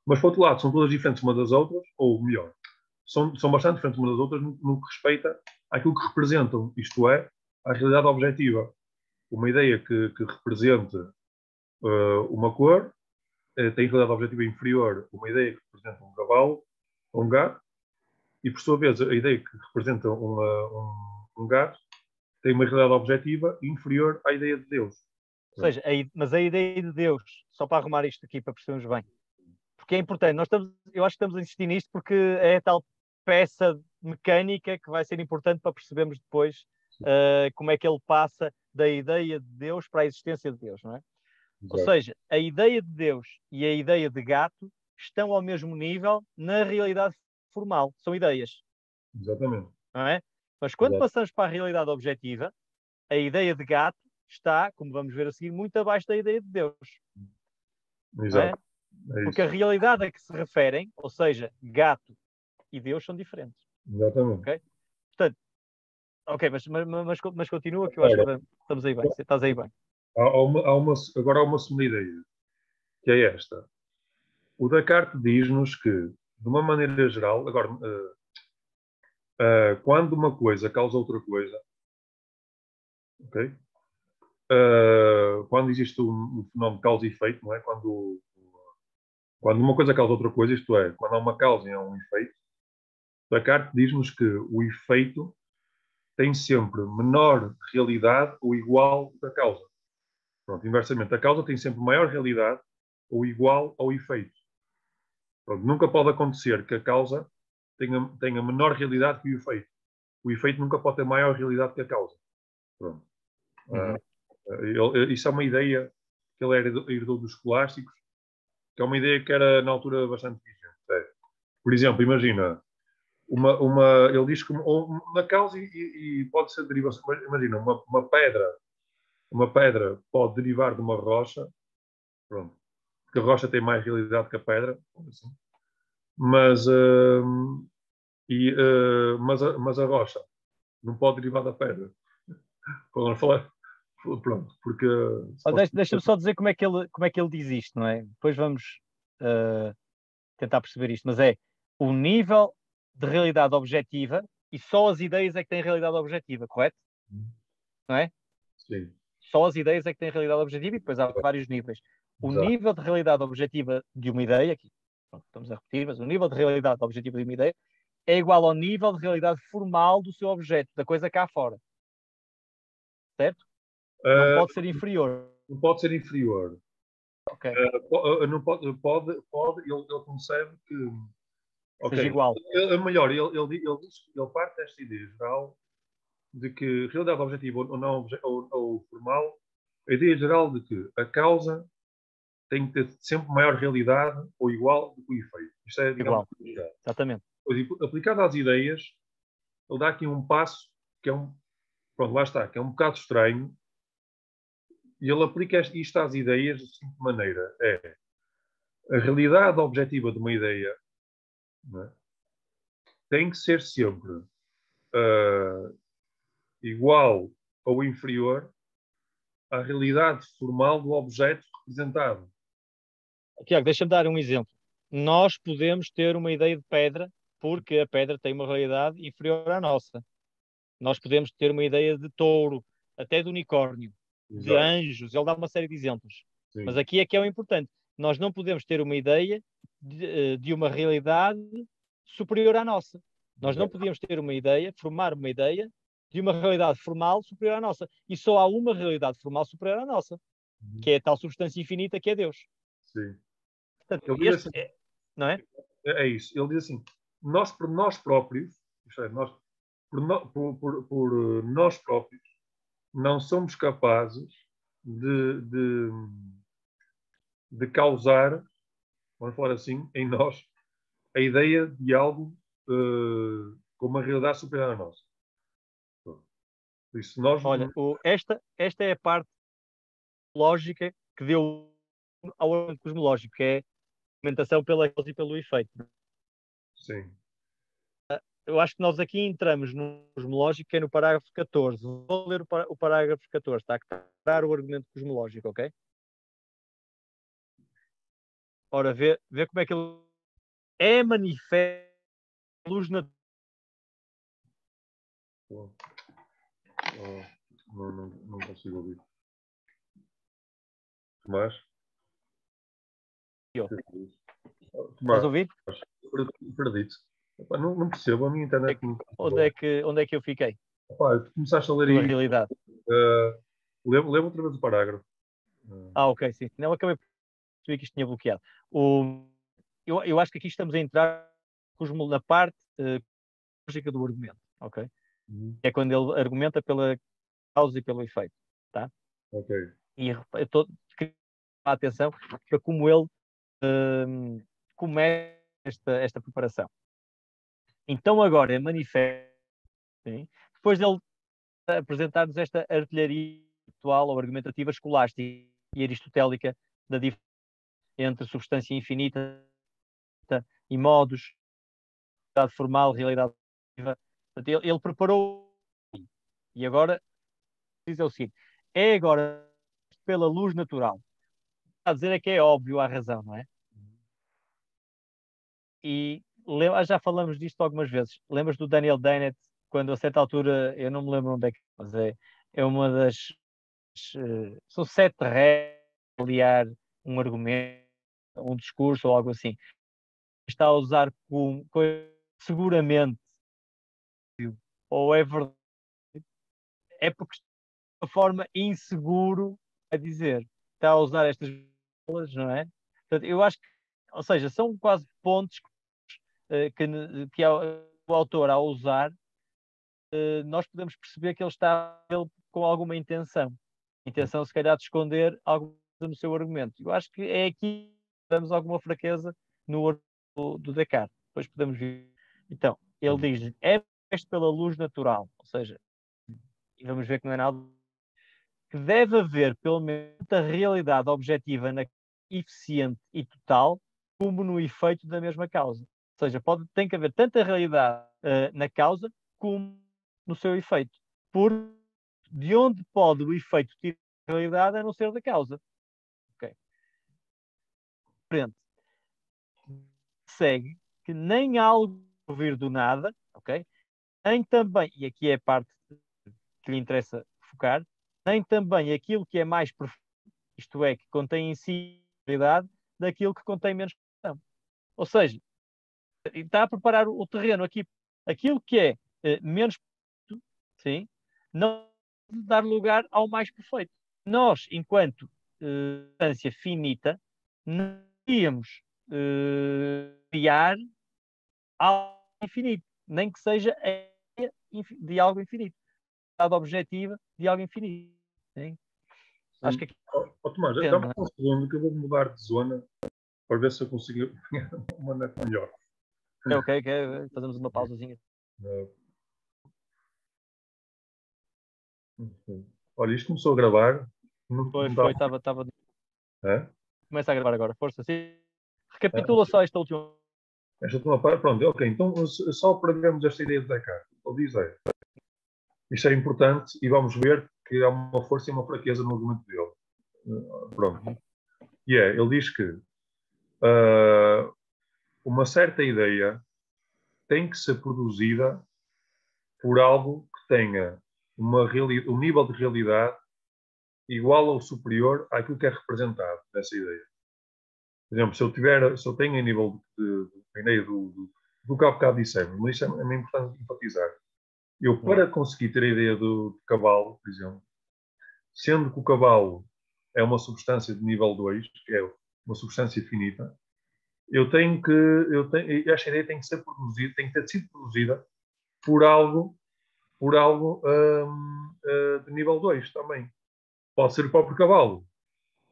Mas, por outro lado, são todas diferentes umas das outras, ou melhor, são bastante diferentes umas das outras no que respeita àquilo que representam, isto é, à realidade objetiva. Uma ideia que represente uma cor tem realidade objetiva inferior a uma ideia que representa um cavalo ou um gato, e por sua vez a ideia que representa um gato tem uma realidade objetiva inferior à ideia de Deus. Ou seja, mas a ideia de Deus, só para arrumar isto aqui para percebermos bem, porque é importante, eu acho que estamos a insistir nisto porque é a tal peça mecânica que vai ser importante para percebermos depois como é que ele passa da ideia de Deus para a existência de Deus, não é? Exato. Ou seja, a ideia de Deus e a ideia de gato estão ao mesmo nível na realidade formal, são ideias. Exatamente. Não é? Mas quando passamos para a realidade objetiva, a ideia de gato está, como vamos ver a seguir, muito abaixo da ideia de Deus. Exato. É? Porque a realidade a que se referem, ou seja, gato e Deus, são diferentes. Exatamente. Okay? Portanto, ok, mas continua, que eu acho que estamos aí bem. Estás aí bem. Agora há uma segunda ideia, que é esta. O Descartes diz-nos que, de uma maneira geral, agora, quando uma coisa causa outra coisa, ok? Quando existe um fenómeno de causa e efeito, não é? Quando uma coisa causa outra coisa, isto é, quando há uma causa e há um efeito, Descartes diz-nos que o efeito tem sempre menor realidade ou igual da causa. Pronto, inversamente, a causa tem sempre maior realidade ou igual ao efeito. Pronto, nunca pode acontecer que a causa tenha menor realidade que o efeito. O efeito nunca pode ter maior realidade que a causa. Pronto. Isso é uma ideia que ele herdou dos clássicos, que é uma ideia que era na altura bastante vigente. Por exemplo, imagina, ele diz que na causa e pode ser derivação. Imagina, uma pedra pode derivar de uma rocha, pronto, porque a rocha tem mais realidade que a pedra, assim. Mas a rocha não pode derivar da pedra. Quando falar, pronto, porque Deixa-me só dizer como é que ele diz isto, não é? Depois vamos tentar perceber isto, mas é o nível de realidade objetiva e só as ideias é que têm realidade objetiva, correto? Não é? Sim. Só as ideias é que têm realidade objetiva e depois há vários níveis. O nível de realidade objetiva de uma ideia, aqui estamos a repetir, mas o nível de realidade objetiva de uma ideia é igual ao nível de realidade formal do seu objeto, da coisa cá fora. Certo? Não pode ser inferior. Não pode ser inferior. Ok. Não pode, ele concebe que seja igual. Melhor, ele parte desta ideia geral de que realidade objetiva ou não ou formal, a ideia geral de que a causa tem que ter sempre maior realidade ou igual do que o efeito. Isto é, digamos, igual. Exatamente. Aplicado às ideias, ele dá aqui um passo que é pronto, lá está, que é um bocado estranho, e ele aplica isto às ideias da seguinte maneira: a realidade objetiva de uma ideia, não é? Tem que ser sempre igual ou inferior à realidade formal do objeto representado. Tiago, deixa-me dar um exemplo. Nós podemos ter uma ideia de pedra porque a pedra tem uma realidade inferior à nossa. Nós podemos ter uma ideia de touro, até de unicórnio, de anjos. Ele dá uma série de exemplos. Sim. Mas aqui é que é o importante. Nós não podemos ter uma ideia de uma realidade superior à nossa. Nós não podemos ter uma ideia, formar uma ideia de uma realidade formal superior à nossa. E só há uma realidade formal superior à nossa. que é a tal substância infinita que é Deus. Sim. Portanto, Ele diz assim, não é? é isso. Ele diz assim, nós por nós próprios, isto é, nós, por nós próprios, não somos capazes de, de, de causar, vamos falar assim, em nós, a ideia de algo com uma realidade superior a nós. Por isso, nós... Olha, esta é a parte lógica que deu ao argumento cosmológico, que é a argumentação pela causa e pelo efeito. Sim. Eu acho que nós aqui entramos no cosmológico, que é no parágrafo 14. Vou ler o parágrafo 14, está a dar o argumento cosmológico, ok? Ora, vê como é que ele é manifesto luz natural. Oh, não consigo ouvir. Tomás? Estás a Tomás, ouvir? perdi-te. Não percebo, a minha internet não... Onde é que eu fiquei? Começaste a ler Pela aí, realidade. lê outra vez o parágrafo. Ok, sim. Não, acabei por perceber que isto tinha bloqueado. Eu acho que aqui estamos a entrar na parte lógica do argumento, ok? É quando ele argumenta pela causa e pelo efeito, tá? Ok. E eu estou a atenção para como ele começa esta preparação. Então agora é manifesto, sim, depois dele apresentar-nos esta artilharia intelectual ou argumentativa escolástica e aristotélica da diferença entre substância infinita e modos, realidade formal, realidade ativa. Ele preparou e agora diz o seguinte: é agora pela luz natural. A dizer é que é óbvio a razão, não é? E já falamos disto algumas vezes. Lembras do Daniel Dennett, quando a certa altura, eu não me lembro onde é que, mas é uma das. São 7 regras para aliar um argumento, um discurso ou algo assim. Está a usar com seguramente, ou é verdade, é porque está de uma forma inseguro a dizer. Está a usar estas palavras, não é? Portanto, eu acho que, ou seja, são quase pontos que o autor, ao usar, nós podemos perceber que ele está com alguma intenção. Intenção, se calhar, de esconder alguma coisa no seu argumento. Eu acho que é aqui que temos alguma fraqueza no argumento do Descartes. Depois podemos ver. Então, ele diz: é visto pela luz natural, ou seja, e vamos ver que não é nada, que deve haver pelo menos a realidade objetiva eficiente e total como no efeito da mesma causa. Ou seja, tem que haver tanta realidade na causa como no seu efeito. Porque de onde pode o efeito tirar a realidade a não ser da causa. Ok. Frente. Segue que nem algo vir do nada, ok? Nem também, e aqui é a parte que lhe interessa focar, nem também aquilo que é mais profundo, isto é, que contém em si a realidade, daquilo que contém menos profundo. Ou seja, está a preparar o terreno aqui. Aquilo que é menos perfeito, sim, não dar lugar ao mais perfeito. Nós, enquanto substância finita, não podíamos criar algo infinito, nem que seja de algo infinito, a objetiva de algo infinito. Sim? Acho que aqui Tomás, dá-me um segundo que eu vou mudar de zona para ver se eu consigo uma net melhor. é ok, fazemos uma pausazinha. Olha, isto começou a gravar. Foi, estava. É? Começa a gravar agora, força. Sim. É? Recapitula só esta última. Esta última parte, pronto, ok. Então, só para vermos esta ideia de Descartes. Ele diz, isto é importante e vamos ver que há uma força e uma fraqueza no argumento dele. Pronto. E ele diz que uma certa ideia tem que ser produzida por algo que tenha um nível de realidade igual ou superior àquilo que é representado nessa ideia. Por exemplo, se eu tenho em nível a ideia do que há bocado dissemos, mas isso é importante enfatizar. Para conseguir ter a ideia do cavalo, por exemplo, sendo que o cavalo é uma substância de nível 2, que é uma substância finita, esta ideia tem que ser produzida, tem que ter sido produzida por algo, de nível 2 também. Pode ser o próprio cavalo.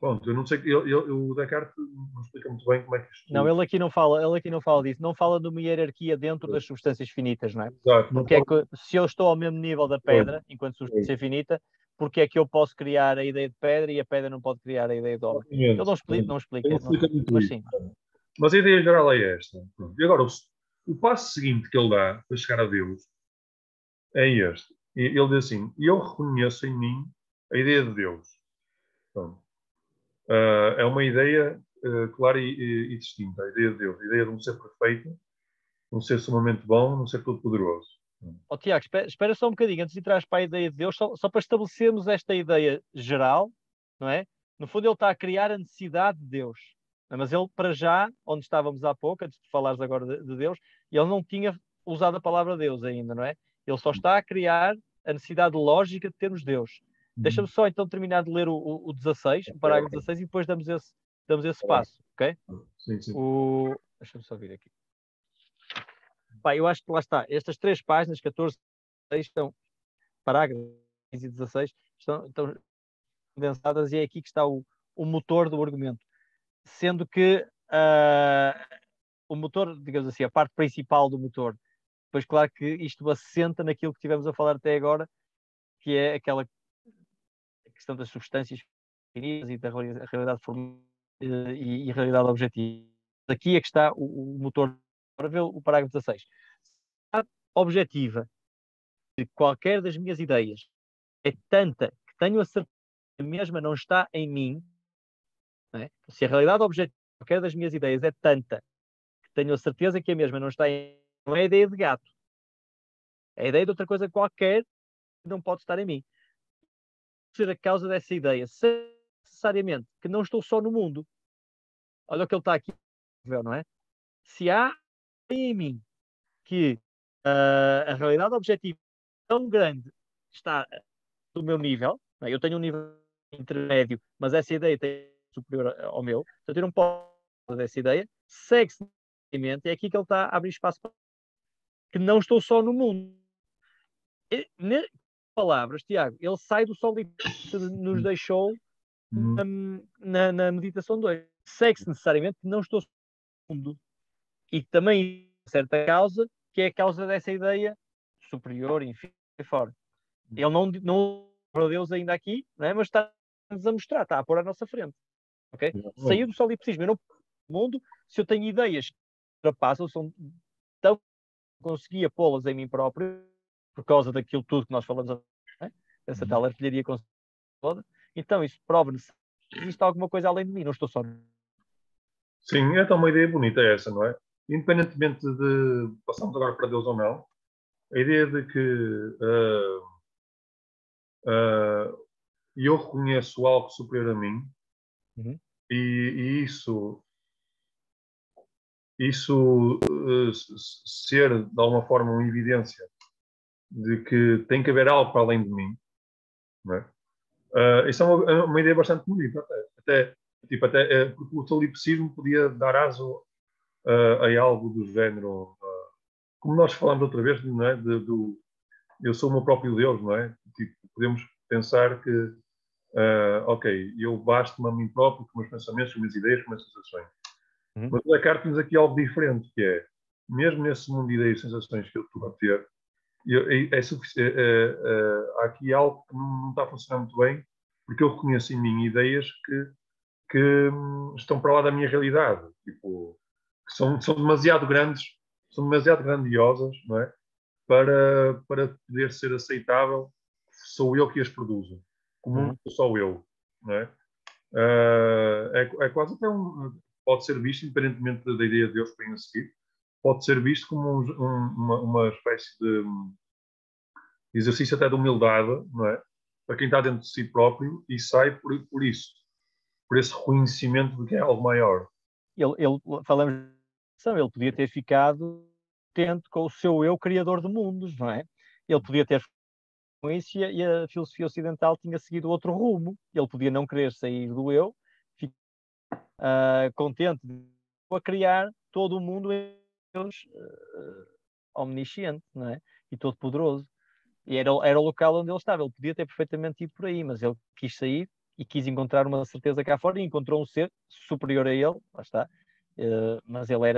Pronto, eu não sei, o Descartes não explica muito bem como é que isto... Não, ele aqui não fala disso, não fala de uma hierarquia dentro das substâncias finitas, não é? Exato, não Porque é pode... que se eu estou ao mesmo nível da pedra, enquanto substância finita, porque é que eu posso criar a ideia de pedra e a pedra não pode criar a ideia de homem? Ele não explica, Ele não explica muito mas isso. sim. Mas a ideia geral é esta. Pronto. E agora, o passo seguinte que ele dá para chegar a Deus é este. Ele diz assim: eu reconheço em mim a ideia de Deus. Pronto. É uma ideia clara e distinta, a ideia de Deus, a ideia de um ser perfeito, um ser sumamente bom, um ser todo-poderoso. Oh, Tiago, espera só um bocadinho, antes de entrar para a ideia de Deus, só para estabelecermos esta ideia geral, não é? No fundo, ele está a criar a necessidade de Deus. Mas ele, para já, onde estávamos há pouco, antes de falares agora de Deus, ele não tinha usado a palavra Deus ainda, não é? Ele só está a criar a necessidade lógica de termos Deus. Deixa-me só então terminar de ler o 16, o parágrafo 16, e depois damos esse passo, ok? Sim, sim. Deixa-me só vir aqui. Pá, eu acho que lá está, estas 3 páginas, 14, 16, estão, parágrafos 15 e 16, estão condensadas e é aqui que está o motor do argumento. Sendo que o motor, digamos assim, a parte principal do motor, pois claro que isto assenta naquilo que tivemos a falar até agora, que é aquela questão das substâncias finitas e da realidade formal e realidade objetiva. Aqui é que está o motor. Para ver o parágrafo 16. A objetiva de qualquer das minhas ideias é tanta que tenho a certeza que a mesma não está em mim, não é? Se a realidade objetiva de qualquer das minhas ideias é tanta que tenho a certeza que a mesma não está em mim, não é a ideia de gato, é a ideia de outra coisa qualquer que não pode estar em mim. Ser a causa dessa ideia, necessariamente, que não estou só no mundo. Olha o que ele está aqui, não é? Se há em mim que a realidade objetiva tão grande está do meu nível, não é? Eu tenho um nível intermédio, mas essa ideia tem superior ao meu, portanto eu não posso dessa ideia, segue-se é aqui que ele está a abrir espaço para que não estou só no mundo. Palavras, Tiago, ele sai do solipsismo que nos deixou na meditação 2. Segue-se necessariamente que não estou só no mundo. E também certa causa, que é a causa dessa ideia superior, enfim, fora. Ele não para Deus ainda aqui, não é? Mas está-nos a mostrar, está a pôr à nossa frente. Okay? Saiu do solipsismo. Eu não mundo se eu tenho ideias que ultrapassam, são tão conseguia pô-las em mim próprio por causa daquilo tudo que nós falamos, né? Essa tal artilharia toda. Então isso prova-se que existe alguma coisa além de mim, não estou só. Sim, então uma ideia bonita é essa, não é? Independentemente de passarmos agora para Deus ou não, a ideia de que eu reconheço algo superior a mim e isso ser de alguma forma uma evidência de que tem que haver algo para além de mim, não é? Isso é uma ideia bastante bonita, porque o solipsismo podia dar aso a algo do género, como nós falámos outra vez, não é? Eu sou o meu próprio Deus, não é? Tipo, podemos pensar que, ok, eu basto-me a mim próprio com meus pensamentos, com minhas ideias, com minhas sensações. Mas o Descartes temos aqui algo diferente, que é, mesmo nesse mundo de ideias e sensações que eu estou a ter, há aqui algo que não está a funcionar muito bem, porque eu reconheço em mim ideias que estão para lá da minha realidade, tipo, que são demasiado grandes, são demasiado grandiosas, não é? Para poder ser aceitável, sou eu que as produzo. Como sou eu, não é? É quase até pode ser visto, independentemente da ideia de Deus que vem a seguir, pode ser visto como uma espécie de exercício até de humildade, não é? Para quem está dentro de si próprio e sai por isso, por esse reconhecimento de que é algo maior. Falamos, ele podia ter ficado contente com o seu eu criador de mundos, não é? Ele podia ter isso, e a filosofia ocidental tinha seguido outro rumo. Ele podia não querer sair do eu, ficar contente a criar todo o mundo em Deus omnisciente, não é? E todo poderoso. E era o local onde ele estava. Ele podia ter perfeitamente ido por aí, mas ele quis sair e quis encontrar uma certeza cá fora, e encontrou um ser superior a ele, lá está. Mas ele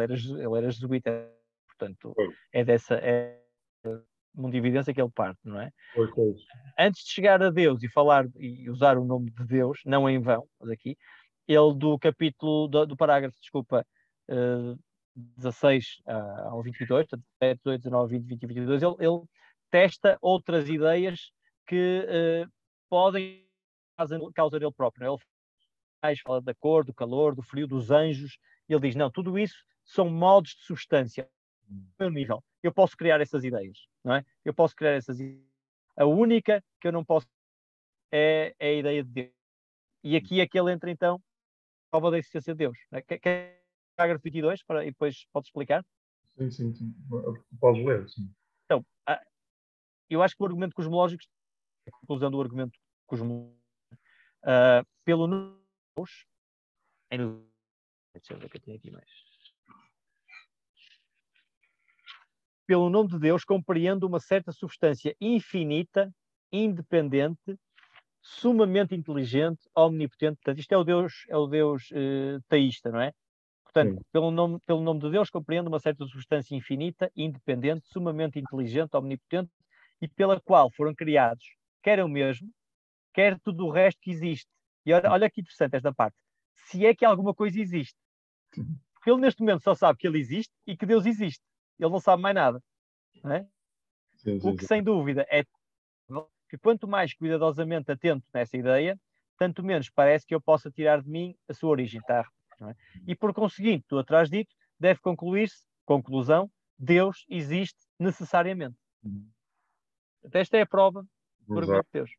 era jesuíta, portanto, Pois, é dessa mundividência que ele parte, não é? pois. Antes de chegar a Deus e falar e usar o nome de Deus, não em vão, mas aqui, ele do capítulo, do parágrafo, desculpa, 16 ao 22, portanto, 7, 18, 19, 20, 20 e 22, ele testa outras ideias que podem causar ele próprio. Ele fala da cor, do calor, do frio, dos anjos. Ele diz, não, tudo isso são modos de substância. No meu nível, eu posso criar essas ideias, não é? Eu posso criar essas ideias. A única que eu não posso é a ideia de Deus. E aqui é que ele entra, então, a prova da existência de Deus. Quer parágrafo 22, e depois pode explicar? Sim. Podes ler, sim. Então, eu acho que o argumento cosmológico, a conclusão do argumento cosmológico, pelo nome de Deus, deixa eu ver o que eu tenho aqui mais. Pelo nome de Deus, compreendo uma certa substância infinita, independente, sumamente inteligente, omnipotente. Portanto, isto é o Deus teísta, não é? Portanto, Sim. pelo nome de Deus, compreendo uma certa substância infinita, independente, sumamente inteligente, omnipotente, e pela qual foram criados, quer eu mesmo, quer tudo o resto que existe. E olha que interessante esta parte. Se é que alguma coisa existe. Porque ele neste momento só sabe que ele existe e que Deus existe. Ele não sabe mais nada. Não é? O que Sim. sem dúvida é que quanto mais cuidadosamente atento nessa ideia, tanto menos parece que eu possa tirar de mim a sua origem. Tá? Não é? E por conseguinte, do atrás dito, deve concluir-se, conclusão, Deus existe necessariamente. Esta é a prova do argumento Exato, de Deus.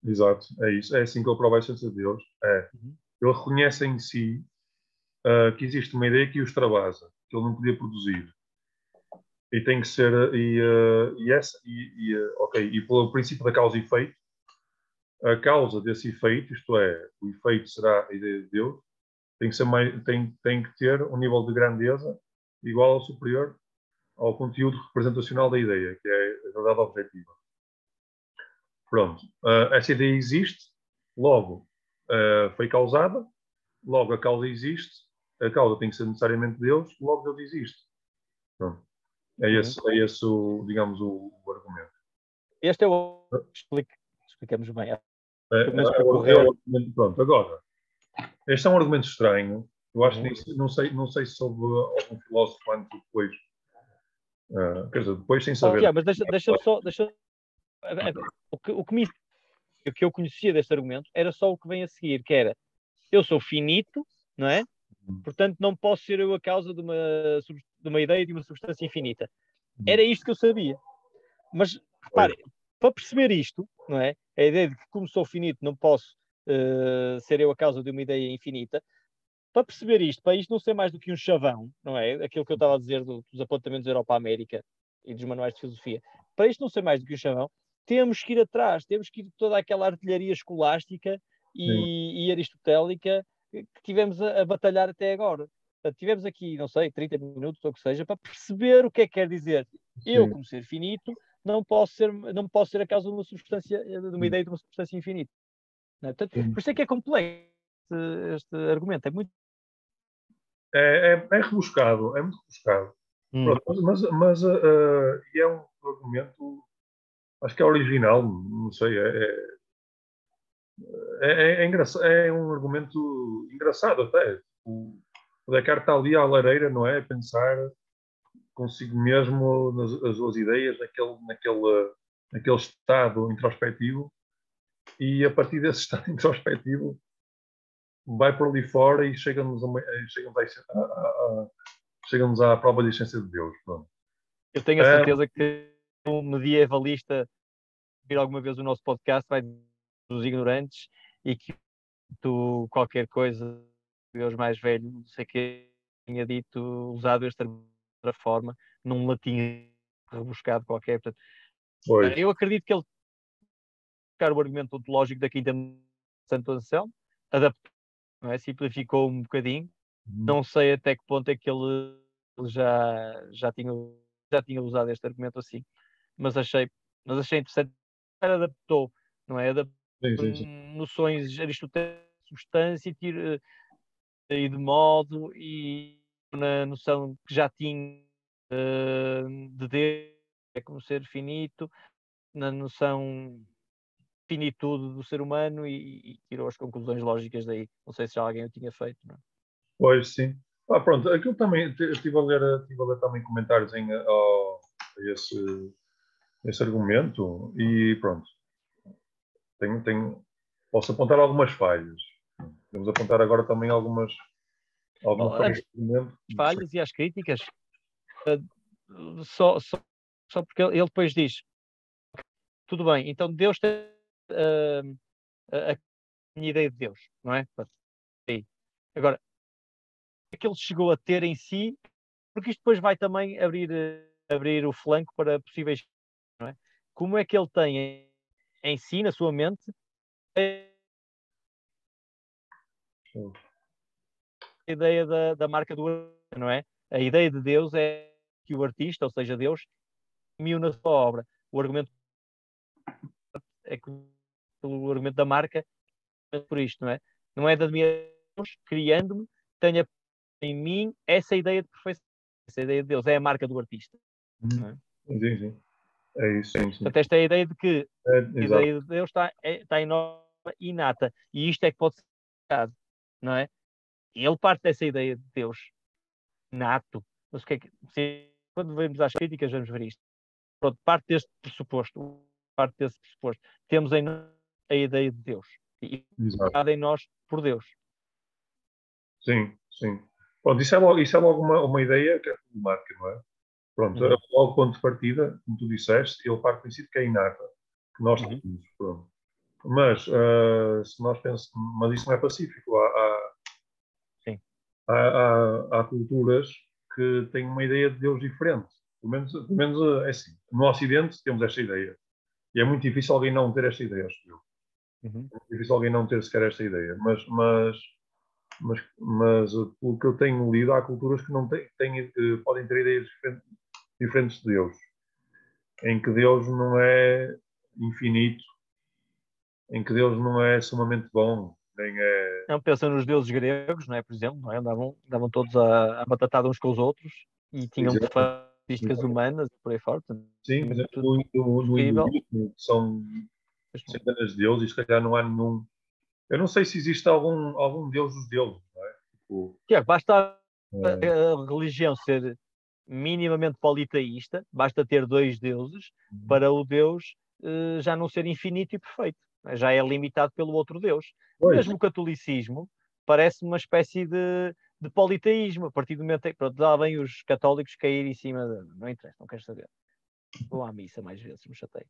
exato. É isso. É assim que ele prova a essência de Deus. É. Uhum. Ele reconhece em si que existe uma ideia que o extravasa, que ele não podia produzir. E tem que ser. E pelo princípio da causa e efeito, a causa desse efeito, isto é, o efeito será a ideia de Deus, tem que ter um nível de grandeza igual ou superior ao conteúdo representacional da ideia, que é a verdade objetiva. Pronto. Essa ideia existe, logo foi causada, logo a causa existe, a causa tem que ser necessariamente Deus, logo Deus existe. Pronto. Uhum. É esse o, digamos, o argumento. Este é o. Explicamos bem. Pelo menos É para o correr. argumento. Pronto, agora, este é um argumento estranho. Eu acho que Uhum. não sei se houve algum filósofo antes ou depois. Quer dizer, depois sem saber. Mas deixa-me só. O que eu conhecia deste argumento era só o que vem a seguir, que era eu sou finito, não é? Portanto, não posso ser eu a causa de uma ideia de uma substância infinita. Era isto que eu sabia. Mas, repare, para perceber isto, não é? A ideia de que, como sou finito, não posso ser eu a causa de uma ideia infinita. Para perceber isto, para isto não ser mais do que um chavão, não é? Aquilo que eu estava a dizer dos apontamentos da Europa-América e dos manuais de filosofia. Para isto não ser mais do que um chavão, temos que ir atrás, temos que ir toda aquela artilharia escolástica Sim, e aristotélica que tivemos a batalhar até agora. Portanto, tivemos aqui, não sei, 30 minutos ou o que seja, para perceber o que é que quer dizer. Eu, sim. como ser finito, não posso ser a causa de uma substância, de uma ideia de uma substância infinita. Não é? Portanto, Sim. por isso é que é complexo este argumento. É muito. É rebuscado, é muito rebuscado. Hum. Pronto, e é um argumento, acho que é original, não sei, é um argumento engraçado até. O Descartes está ali à lareira, não é? A pensar consigo mesmo nas suas ideias, naquele estado introspectivo, e a partir desse estado introspectivo vai por ali fora e chega-nos à prova de existência de Deus. Pronto. Eu tenho a certeza que um medievalista vir alguma vez o nosso podcast vai dizer dos ignorantes e que tu, qualquer coisa, Deus mais velho, não sei o que, tinha dito, usado esta outra forma, num latim rebuscado qualquer. Portanto, Pois. eu acredito que ele buscar o argumento ontológico da quinta Santo Anselmo, adaptou, não é? Simplificou um bocadinho. Não sei até que ponto é que ele já tinha usado este argumento assim, mas achei interessante. Adaptou, não é? Adaptou Sim, sim, sim. noções aristotélicas de substância e de modo, e na noção que já tinha de Deus como ser finito, na noção de finitude do ser humano, e tirou as conclusões lógicas daí. Não sei se já alguém o tinha feito, não é? Pois, sim. Pronto, aquilo também, estive a ler também comentários a esse argumento e pronto, posso apontar algumas falhas. Podemos apontar agora também alguma falha Antes de argumento. das falhas e as críticas, só, só, só porque ele depois diz, tudo bem, então Deus tem a minha ideia de Deus, não é? Aí. Agora, o que ele chegou a ter em si, porque isto depois vai também abrir o flanco para possíveis, não é? Como é que ele tem em si, na sua mente, a ideia da marca do artista, não é? A ideia de Deus é que o artista, ou seja, Deus, imiu na sua obra. O argumento é que o argumento da marca é por isto, não é? Não é da minha Deus criando-me, tenha em mim essa ideia de perfeição, essa ideia de Deus, é a marca do artista, não é? Sim, sim. É isso, sim, sim. Portanto, esta é a ideia de que a Exato. ideia de Deus está em nós inata, e isto é que pode ser criado, não é? E ele parte dessa ideia de Deus nato, mas o que é que, quando vemos às críticas vamos ver isto. Pronto, parte desse pressuposto, temos em nós a ideia de Deus, e Exato. criada em nós por Deus. Sim, sim. Pronto, isso é logo uma ideia que é problemática, não é? Pronto, Uhum. logo o ponto de partida, como tu disseste, ele parte do princípio que é inata, que nós Uhum. temos. Pronto. Mas, se nós pensamos, mas isso não é pacífico. Sim. Há culturas que têm uma ideia de Deus diferente. Pelo menos é assim. No Ocidente temos esta ideia. E é muito difícil alguém não ter esta ideia, acho eu. Uhum. É muito difícil alguém não ter sequer esta ideia. Mas pelo que eu tenho lido, há culturas que não podem ter ideias diferentes de Deus. Em que Deus não é infinito, em que Deus não é sumamente bom, nem é. Não, pensa nos deuses gregos, não é? Por exemplo, não é? Andavam todos a batatada uns com os outros e tinham Exemplo, características humanas e por aí fora. Portanto, sim, por é exemplo, tudo no possível. hinduísmo, que são Mas não. centenas de deuses, e se calhar não há nenhum. Eu não sei se existe algum deus dos deuses, não é? Tipo, Tiago, basta eh, a religião ser minimamente politeísta, basta ter dois deuses para o Deus já não ser infinito e perfeito, né? Já é limitado pelo outro Deus. pois, Mesmo o catolicismo parece uma espécie de politeísmo, a partir do momento em que, pronto, lá vem os católicos cair em cima, não interessa, não quero saber. Vou à missa mais vezes, me chatei.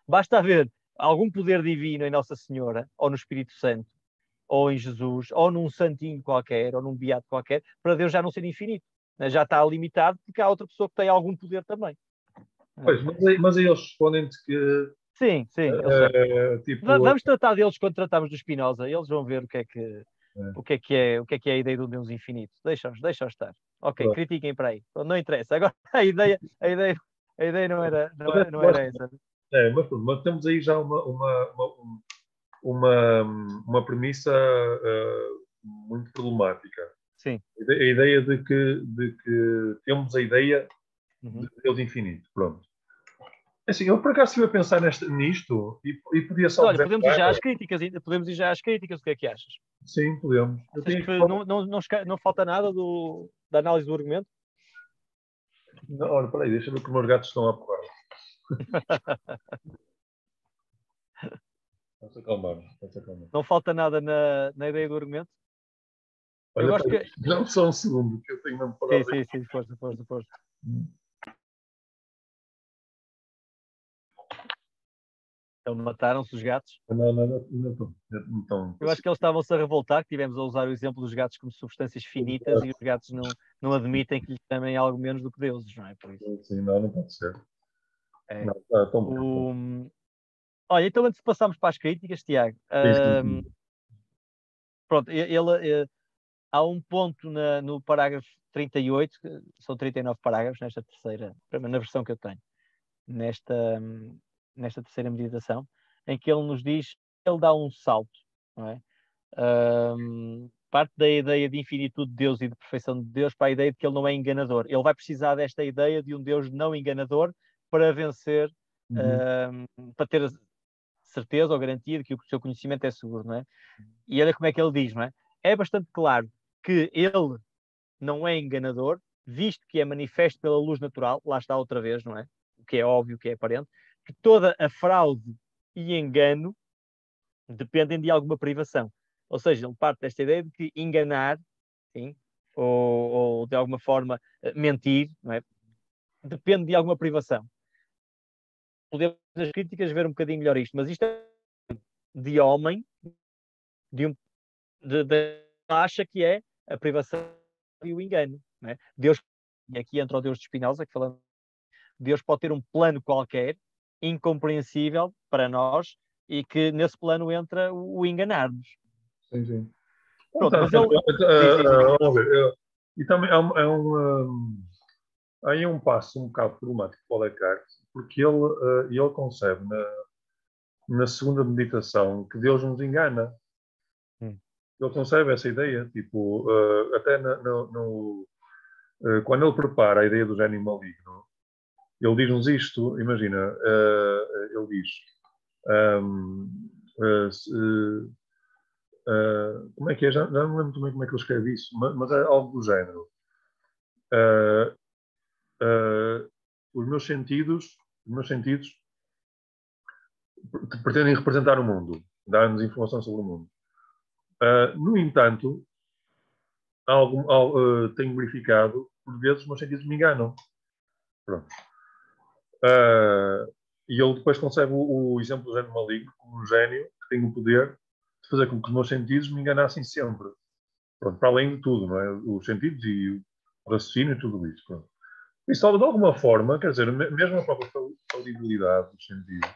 Basta haver algum poder divino em Nossa Senhora, ou no Espírito Santo, ou em Jesus, ou num santinho qualquer, ou num beato qualquer, para Deus já não ser infinito, né? Já está limitado porque há outra pessoa que tem algum poder também, né? pois, mas aí eles respondem-te que, Sim, sim, eu sei. tipo, Vamos tratar deles quando tratamos do Spinoza, eles vão ver eh, o que é a ideia do Deus infinito. Deixa-os estar. Ok, pronto. critiquem para aí. Não interessa. Agora a ideia não era essa. Mas pronto, mas temos aí já uma premissa muito problemática. Sim. A ideia de que temos a ideia de Uhum. Deus infinito. Pronto. Assim, eu por acaso estive a pensar nisto e podia só Olha, podemos ir desenvolver. já às críticas, o que é que achas? Sim, podemos. Eu Achas tenho que não falta nada da análise do argumento? Não, olha, peraí, deixa eu ver que os meus gatos estão a porrar. Vamos acalmar, vamos acalmar. Não falta nada na ideia do argumento? Eu Olha, gosto peraí, que. não só um segundo, que eu tenho mesmo Sim, parado. sim, sim, força, força, força. Então mataram-se os gatos. Não, não, não, não estou. Então, Eu acho que eles estavam-se a revoltar, que tivemos a usar o exemplo dos gatos como substâncias finitas, e os gatos não admitem que lhes chamem algo menos do que deuses, não é? Por isso. sim, não, não pode ser. É. Não, estão. O, Olha, então antes de passarmos para as críticas, Tiago, Sim. pronto, há um ponto no parágrafo 38, são 39 parágrafos nesta terceira, na versão que eu tenho, nesta terceira meditação, em que ele nos diz, ele dá um salto, não é? Parte da ideia de infinitude de Deus e de perfeição de Deus para a ideia de que ele não é enganador. Ele vai precisar desta ideia de um Deus não enganador para vencer, para ter certeza ou garantia de que o seu conhecimento é seguro, não é? E olha como é que ele diz, não é? É bastante claro que ele não é enganador, visto que é manifesto pela luz natural, lá está outra vez, não é? O que é óbvio, o que é aparente, que toda a fraude e engano dependem de alguma privação. Ou seja, ele parte desta ideia de que enganar, sim, ou de alguma forma mentir, não é? Depende de alguma privação. Podemos nas críticas ver um bocadinho melhor isto, mas isto é de homem, acha que é a privação e o engano. Não é? Deus, e aqui entra o Deus de Spinoza, que falando, Deus pode ter um plano qualquer, incompreensível para nós, e que nesse plano entra o enganar-nos. Sim. Pronto, Então, mas ele... vamos ver. E também há aí um passo um bocado problemático para o Descartes, porque ele concebe na segunda meditação que Deus nos engana. Ele concebe essa ideia, tipo, até quando ele prepara a ideia do gênio maligno, ele diz-nos isto, imagina, ele diz, como é que é? Já não lembro também como é que ele escreve isso, mas é algo do género. Os meus sentidos pretendem representar o mundo, dar-nos informação sobre o mundo. No entanto, tenho verificado, por vezes, os meus sentidos me enganam. Pronto. E ele depois concebe o exemplo do gênio maligno como um gênio que tem o poder de fazer com que os meus sentidos me enganassem sempre. Pronto, para além de tudo, não é? Os sentidos e o raciocínio e tudo isso. Pronto. Isso, de alguma forma, quer dizer, mesmo a própria falibilidade dos sentidos,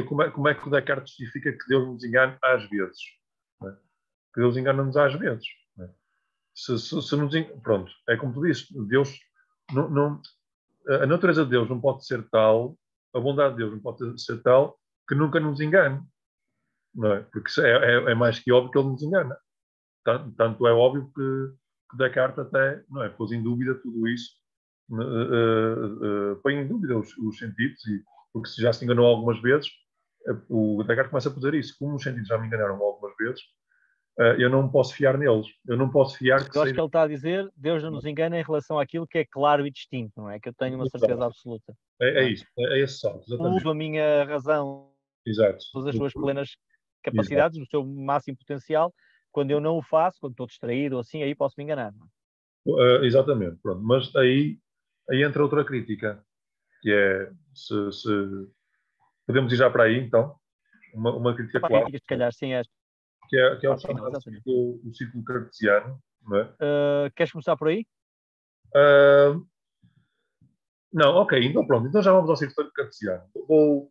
como é que o Descartes justifica que Deus nos engane às vezes? É? Que Deus engana-nos às vezes. É? Pronto, é como tu disse, Deus a natureza de Deus não pode ser tal, a bondade de Deus não pode ser tal que nunca nos engane. Não é? Porque é mais que óbvio que ele nos engana. Tanto é óbvio que Descartes até não é, pôs em dúvida tudo isso, põe em dúvida os sentidos, porque se já se enganou algumas vezes, o Descartes começa a fazer isso. Como os sentidos já me enganaram algumas vezes, eu não posso fiar neles. Eu não posso fiar que Eu acho seja... que ele está a dizer, Deus não nos engana em relação àquilo que é claro e distinto, não é? Que eu tenho uma certeza absoluta. É Não é? isso, é esse salto, exatamente. Uso a minha razão, Exato. todas as suas plenas Exato. capacidades, o seu máximo potencial. Quando eu não o faço, quando estou distraído ou assim, aí posso me enganar. Não é? Exatamente, pronto. Mas aí entra outra crítica, que é se podemos ir já para aí, então, uma crítica Para clássica, críticas, se calhar, sim, é que é o parte final, chamado exatamente. o ciclo cartesiano, não é? Queres começar por aí? Uh, não, ok, então pronto, então já vamos ao ciclo cartesiano. Vou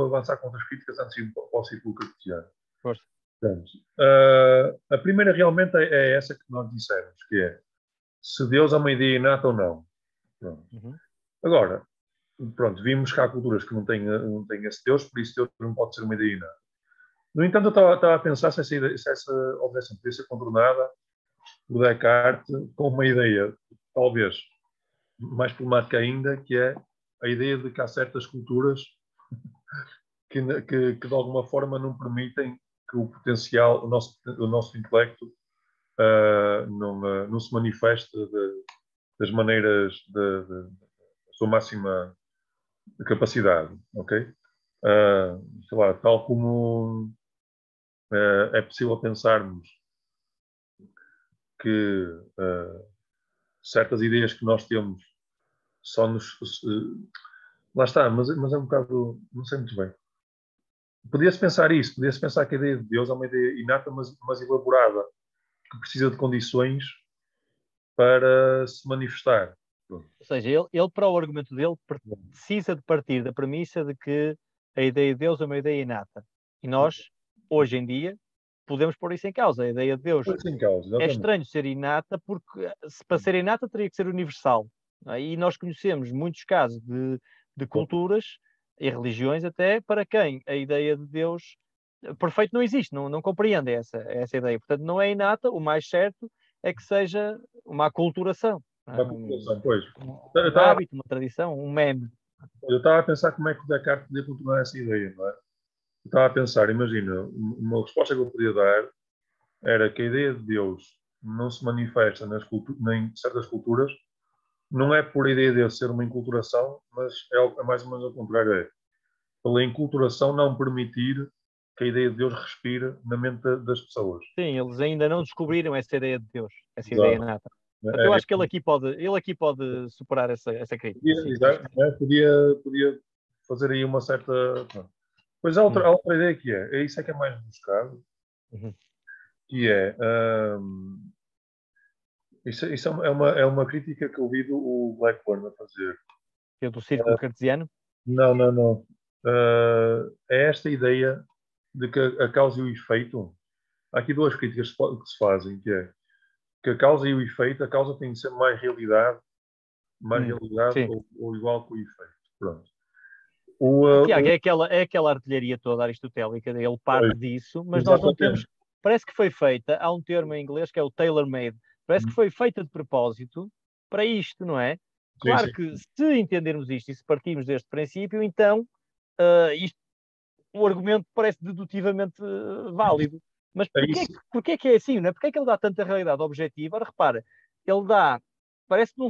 avançar com outras críticas antes de ir para o ciclo cartesiano. Força. Portanto, a primeira realmente é essa que nós dissemos, que é se Deus é uma ideia inata ou não. Pronto. Agora, pronto, vimos que há culturas que não têm esse Deus, por isso Deus não pode ser uma ideia inata. No entanto, eu estava a pensar se essa objeção podia ser contornada por Descartes com uma ideia, talvez mais problemática ainda, que é a ideia de que há certas culturas que de alguma forma não permitem que o potencial, o nosso intelecto não se manifeste das maneiras da sua máxima capacidade, ok? Sei lá, tal como é possível pensarmos que certas ideias que nós temos só nos... lá está, mas é um bocado... não sei muito bem. Podia-se pensar isso, podia-se pensar que a ideia de Deus é uma ideia inata, mas elaborada, que precisa de condições para se manifestar. Pronto. Ou seja, ele para o argumento dele precisa de partir da premissa de que a ideia de Deus é uma ideia inata. E nós, hoje em dia, podemos pôr isso em causa. A ideia de Deus Põe-se em causa, é exatamente. estranho ser inata, porque para ser inata teria que ser universal. Não é? E nós conhecemos muitos casos de culturas e religiões até para quem a ideia de Deus perfeito não existe, não compreende essa ideia. Portanto, não é inata, o mais certo é que seja uma aculturação, não é? Uma população, pois. Um hábito, uma tradição, um meme. Eu estava a pensar como é que o Descartes podia continuar essa ideia, não é? Eu estava a pensar, imagina, uma resposta que eu podia dar era que a ideia de Deus não se manifesta em certas culturas, não é por a ideia de Deus ser uma enculturação, mas é mais ou menos ao contrário, é pela enculturação não permitir que a ideia de Deus respire na mente das pessoas. Sim, eles ainda não descobriram essa ideia de Deus, essa ideia Exato. inata. Portanto, eu acho que ele aqui pode superar essa crítica. Sim, Exato, né? Podia fazer aí uma certa. Pois há outra ideia que é isso é que é mais buscado, que é. Isso é uma crítica que eu vi o Blackburn a fazer. É do círculo cartesiano? Não, não, não. É esta ideia de que a causa e o efeito. Há aqui duas críticas que se fazem, que é que a causa e o efeito, a causa tem de ser mais realidade Sim. ou igual que o efeito. Pronto. Tiago, é aquela artilharia toda aristotélica, ele parte disso, mas nós não Exatamente. temos. Parece que foi feita, há um termo em inglês que é o tailor-made, parece que foi feita de propósito para isto, não é? Claro sim. que se entendermos isto e se partirmos deste princípio, então o argumento parece dedutivamente válido. Mas porquê que é assim, não é? Porquê é que ele dá tanta realidade objetiva? Ora, repara, ele dá, parece que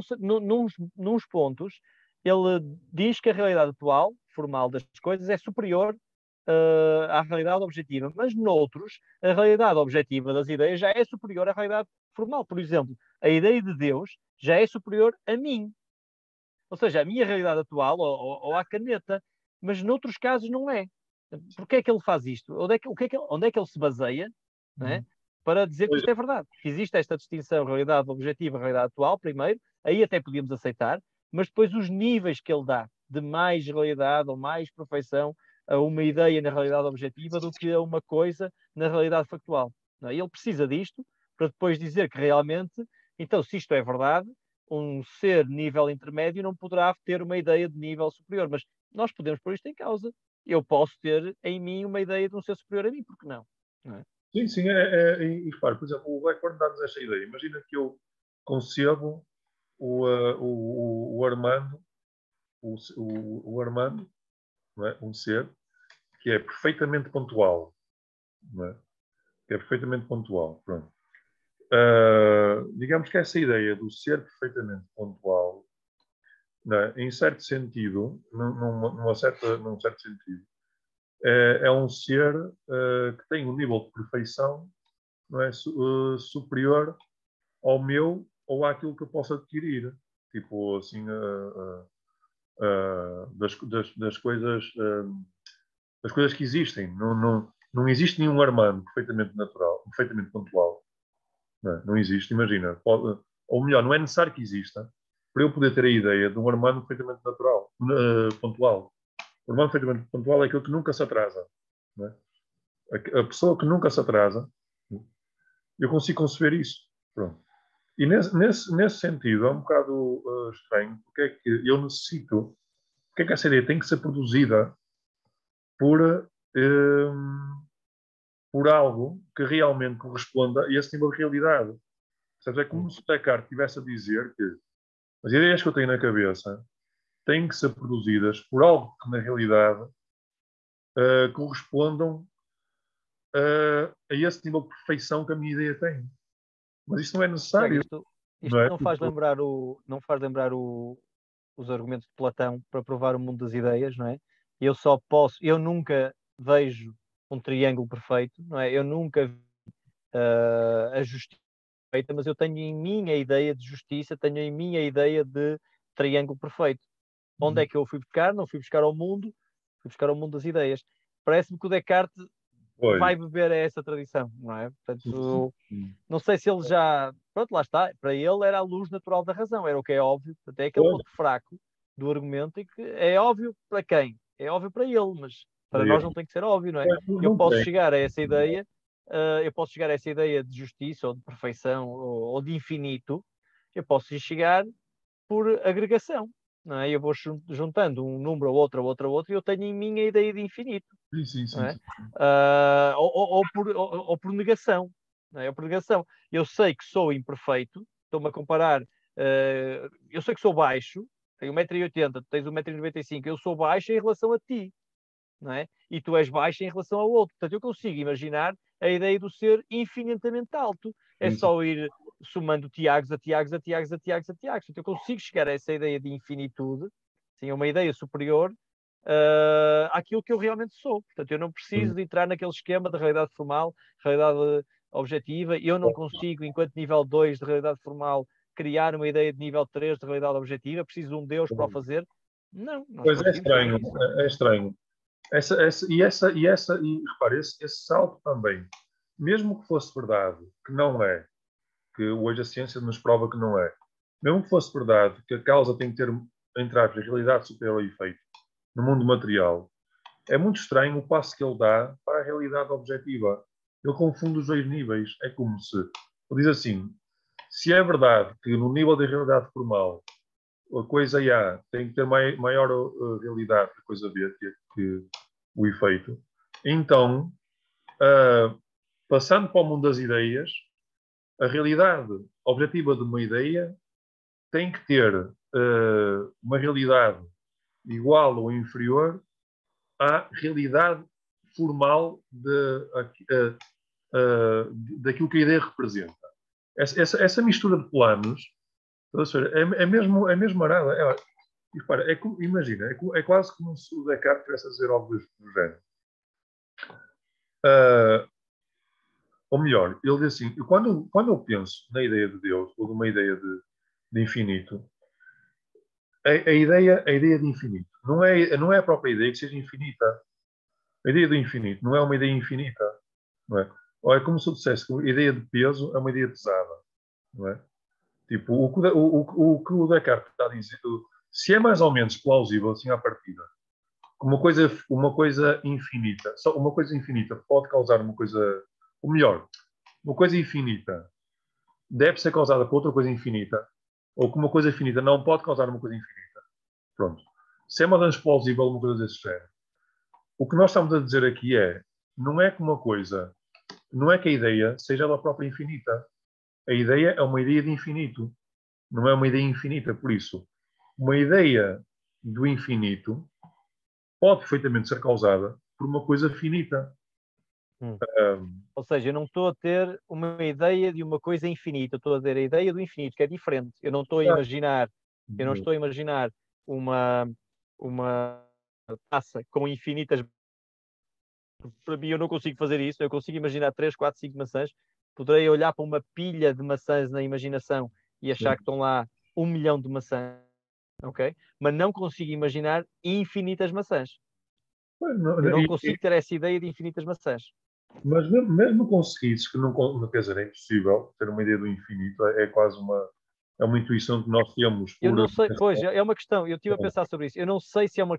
nos pontos, ele diz que a realidade atual, formal das coisas, é superior à realidade objetiva, mas noutros, a realidade objetiva das ideias já é superior à realidade formal. Por exemplo, a ideia de Deus já é superior a mim. Ou seja, a minha realidade atual ou à caneta, mas noutros casos não é. Porquê é que ele faz isto? Onde é que ele se baseia, né, para dizer que isto é verdade? Que existe esta distinção realidade objetiva, realidade atual, primeiro, aí até podíamos aceitar, mas depois os níveis que ele dá de mais realidade ou mais perfeição a uma ideia na realidade objetiva do que a uma coisa na realidade factual. Não é? Ele precisa disto para depois dizer que realmente, então, se isto é verdade, um ser nível intermédio não poderá ter uma ideia de nível superior, mas nós podemos pôr isto em causa. Eu posso ter em mim uma ideia de um ser superior a mim, porque não? Não é? Sim, e repare, por exemplo, o Blackburn dá-nos esta ideia. Imagina que eu concebo o Armando, o Armando, não é? Um ser que é perfeitamente pontual, não é? Que é perfeitamente pontual, pronto. Digamos que essa ideia do ser perfeitamente pontual, não é? Em certo sentido, num certo sentido, é um ser que tem um nível de perfeição, não é? Superior ao meu ou àquilo que eu posso adquirir. Tipo, assim, das coisas que existem. Não existe nenhum Armando perfeitamente natural, perfeitamente pontual. Não existe, imagina. Ou melhor, não é necessário que exista para eu poder ter a ideia de um Armando perfeitamente natural, pontual. O Armando perfeitamente pontual é aquele que nunca se atrasa. Não é? A pessoa que nunca se atrasa, eu consigo conceber isso. Pronto. E nesse sentido, é um bocado estranho, porque é que eu necessito, porque é que essa ideia tem que ser produzida por, por algo que realmente corresponda a esse nível de realidade. Percebes? É como se o Descartes estivesse a dizer que as ideias que eu tenho na cabeça têm que ser produzidas por algo que, na realidade, correspondam a esse nível de perfeição que a minha ideia tem. Mas isso não é necessário. Isto Não é? não faz lembrar os argumentos de Platão para provar o mundo das ideias, não é? Eu nunca vejo um triângulo perfeito, não é? Eu nunca vi a justiça perfeita, mas eu tenho em mim a ideia de justiça, tenho em mim a ideia de triângulo perfeito. Onde é que eu fui buscar? Não fui buscar ao mundo, fui buscar ao mundo das ideias. Parece-me que o Descartes vai beber a essa tradição, não é? Portanto, não sei se ele já. pronto, lá está. Para ele era a luz natural da razão, era o que é óbvio. Até aquele Pois. ponto fraco do argumento e que é óbvio para quem? É óbvio para ele, mas para nós não tem que ser óbvio, não é? Pois, Eu não posso tem. chegar a essa ideia, eu posso chegar a essa ideia de justiça ou de perfeição ou de infinito, eu posso chegar por agregação, não é? Eu vou juntando um número a outro, a outro, a outro, e eu tenho em mim a ideia de infinito, Sim, sim, não sim, é? sim. Ou por negação, não é? Ou por negação. Eu sei que sou imperfeito, estou-me a comparar, eu sei que sou baixo, tenho 1,80 m, tu tens 1,95 m, eu sou baixo em relação a ti, não é? E tu és baixo em relação ao outro. Portanto, eu consigo imaginar a ideia do ser infinitamente alto. É Sim, sim. só ir somando Tiagos a Tiagos a Tiagos a Tiagos a Tiagos. Portanto, eu consigo chegar a essa ideia de infinitude, sim, uma ideia superior àquilo que eu realmente sou. Portanto, eu não preciso de entrar naquele esquema de realidade formal, realidade objetiva. Eu não consigo, enquanto nível 2 de realidade formal, criar uma ideia de nível 3 de realidade objetiva. Preciso de um Deus para o fazer. Não, nós Pois é conseguimos fazer estranho, isso. é estranho. E repare, esse salto também, mesmo que fosse verdade, que não é, que hoje a ciência nos prova que não é, mesmo que fosse verdade que a causa tem que ter, entre aspas, realidade superior ao efeito, no mundo material, é muito estranho o passo que ele dá para a realidade objetiva. Ele confunde os dois níveis. É como se, ele diz assim, se é verdade que no nível da realidade formal a coisa A tem que ter maior realidade que a coisa B, que o efeito. Então, passando para o mundo das ideias, a realidade objetiva de uma ideia tem que ter uma realidade igual ou inferior à realidade formal daquilo que a ideia representa. Essa mistura de planos é mesmo arada. Repara, imagina, quase como se o Descartes estivesse a dizer algo do género. Ou melhor, ele diz assim, quando eu penso na ideia de Deus, ou de uma ideia de infinito, a ideia de infinito não é a própria ideia que seja infinita. A ideia do infinito não é uma ideia infinita. Não é? Ou é como se eu dissesse que a ideia de peso é uma ideia pesada. Não é? Tipo, o que o Descartes está a dizer, se é mais ou menos plausível, assim, à partida, uma coisa infinita, só uma coisa infinita pode causar uma coisa, ou melhor, uma coisa infinita deve ser causada por outra coisa infinita, ou que uma coisa infinita não pode causar uma coisa infinita. Pronto. Se é mais ou menos plausível uma coisa desse género. O que nós estamos a dizer aqui não é que uma coisa, não é que a ideia seja ela própria infinita. A ideia é uma ideia de infinito. Não é uma ideia infinita. Por isso, uma ideia do infinito pode perfeitamente ser causada por uma coisa finita. Hum. Um, Ou seja, eu não estou a ter uma ideia de uma coisa infinita, eu estou a ter a ideia do infinito, que é diferente. Eu não estou a imaginar uma, uma taça com infinitas. Para mim, eu não consigo fazer isso. Eu consigo imaginar 3, 4, 5 maçãs. Poderei olhar para uma pilha de maçãs na imaginação e achar que estão lá 1 milhão de maçãs, ok? Mas não consigo imaginar infinitas maçãs. Eu não consigo ter essa ideia de infinitas maçãs. mas mesmo conseguisses, que não, quer dizer, é impossível ter uma ideia do infinito, é quase uma intuição que nós temos Eu por. não sei, pois, é uma questão. Eu estive a pensar sobre isso. Eu não sei se é uma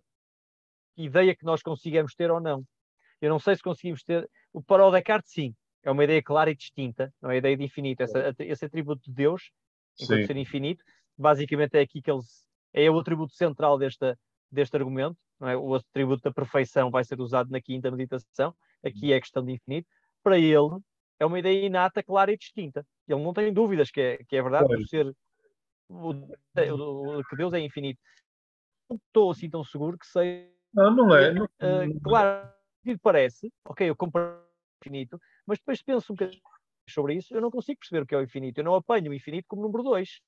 ideia que nós consigamos ter ou não. Eu não sei se conseguimos ter. Para o Descartes, sim. É uma ideia clara e distinta. Não é a ideia de infinito. Esse atributo de Deus, enquanto Sim, ser infinito, basicamente é aqui que eles. É o atributo central deste argumento. Não é? O atributo da perfeição vai ser usado na quinta meditação. Aqui é a questão de infinito. Para ele, é uma ideia inata, clara e distinta. Ele não tem dúvidas que é verdade que o pois. ser. Que Deus é infinito. Não estou assim tão seguro que sei. Não, não é. Claro, que parece, ok, eu compro o infinito, mas depois penso um bocadinho sobre isso, eu não consigo perceber o que é o infinito. Eu não apanho o infinito como número 2.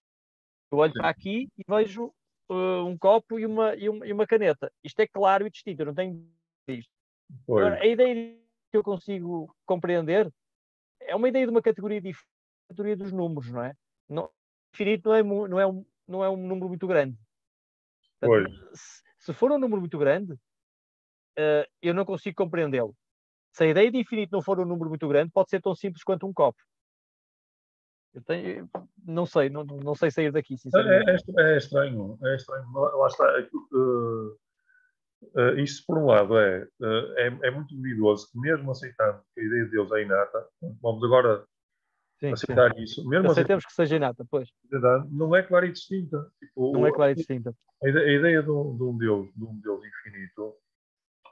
Eu olho para aqui e vejo um copo e uma caneta. Isto é claro e distinto, eu não tenho isto. Pois, Agora, a ideia que eu consigo compreender é uma ideia de uma categoria diferente da categoria dos números, não é? Não, infinito não é um número muito grande. Portanto, pois. se for um número muito grande, eu não consigo compreendê-lo. Se a ideia de infinito não for um número muito grande, pode ser tão simples quanto um copo. Não sei, não sei sair daqui, sinceramente. É estranho. Lá está. Isso, por um lado, é muito duvidoso que, mesmo aceitando que a ideia de Deus é inata, vamos agora Sim, sim. aceitar isso, mesmo aceitando, Aceitemos que seja inata, pois. não é clara e distinta. Não é Tipo, clara e distinta. a ideia de um Deus infinito.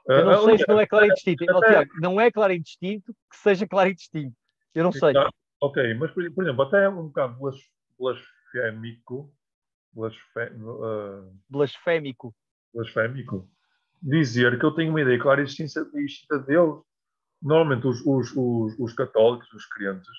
Eu não sei se não Aliás, é claro e distinto. Oh, até, Tiago, não é claro e distinto que seja claro e distinto. Eu não sei. ok, mas por exemplo, até um bocado blasfémico, blasfé- uh, Blasfémico. blasfémico, dizer que eu tenho uma ideia clara e distinta de Deus. Normalmente os católicos, os crentes,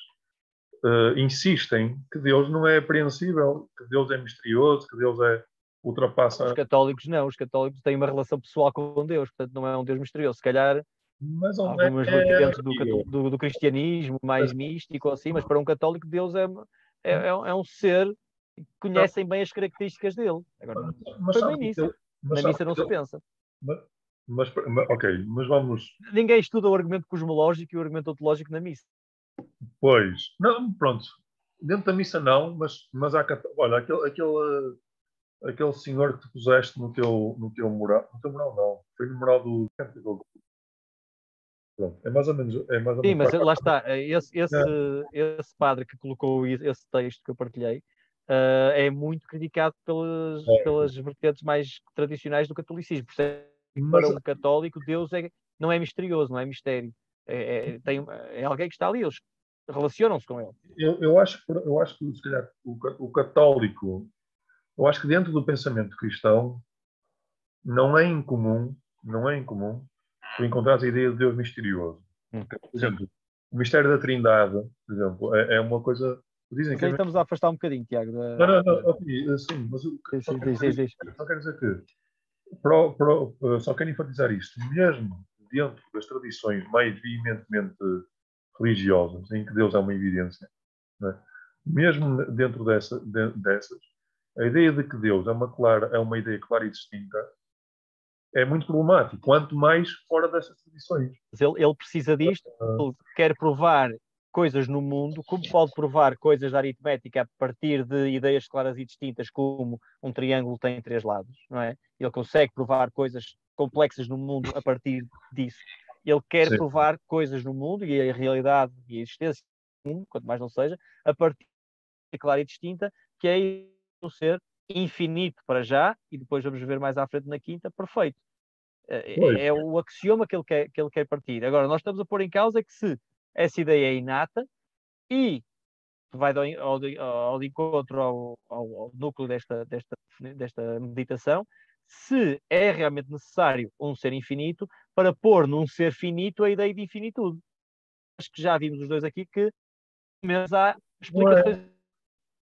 insistem que Deus não é apreensível, que Deus é misterioso, que Deus Os ultrapassa católicos não. Os católicos têm uma relação pessoal com Deus. Portanto, não é um Deus misterioso. Se calhar mas não é, algumas vertentes amigo. do cristianismo mais Mas, místico assim, mas para um católico Deus é um ser que não, conhecem bem as características dele. Agora, não mas foi sabe bem que nisso. Na sabe missa não se que pensa. mas, ok, mas vamos, Ninguém estuda o argumento cosmológico e o argumento ontológico na missa. pois, não, pronto, dentro da missa não, mas olha, aquele senhor que tu puseste no teu mural, no teu mural não, foi no mural do, pronto, é mais ou menos Sim, mas lá para está. Esse padre que colocou esse texto que eu partilhei é muito criticado pelas vertentes mais tradicionais do catolicismo. Por isso é que mas para um católico, Deus não é misterioso, não é mistério. É alguém que está ali, eles relacionam-se com ele. eu acho que se calhar o católico, eu acho que dentro do pensamento cristão não é incomum, não é incomum tu encontrares a ideia de Deus misterioso. Por Sim. exemplo, o mistério da Trindade, por exemplo, é uma coisa. Dizem Mas que é. aí estamos a afastar um bocadinho, Tiago. Não, não, não, ok, sim, mas eu Sim, só sim, quero diz, dizer diz, isto. diz. Só quero dizer que só quero enfatizar isto, mesmo dentro das tradições mais veementemente religiosas, em que Deus é uma evidência, não é? Mesmo dentro dessas, a ideia de que Deus é uma ideia clara e distinta é muito problemático, quanto mais fora dessas tradições. Mas ele precisa disto, Ah, ele quer provar coisas no mundo, como pode provar coisas da aritmética a partir de ideias claras e distintas, como um triângulo tem três lados, não é? Ele consegue provar coisas complexas no mundo a partir disso. Ele quer sim, provar coisas no mundo e a realidade e a existência do mundo, quanto mais não seja, a partir de clara e distinta, que é o ser infinito para já, e depois vamos ver mais à frente na quinta, perfeito. pois, É o axioma que ele quer partir. Agora, nós estamos a pôr em causa que se essa ideia é inata e vai ao encontro ao núcleo desta meditação, se é realmente necessário um ser infinito para pôr num ser finito a ideia de infinitude. Acho que já vimos os dois aqui que mas há não é. explicações.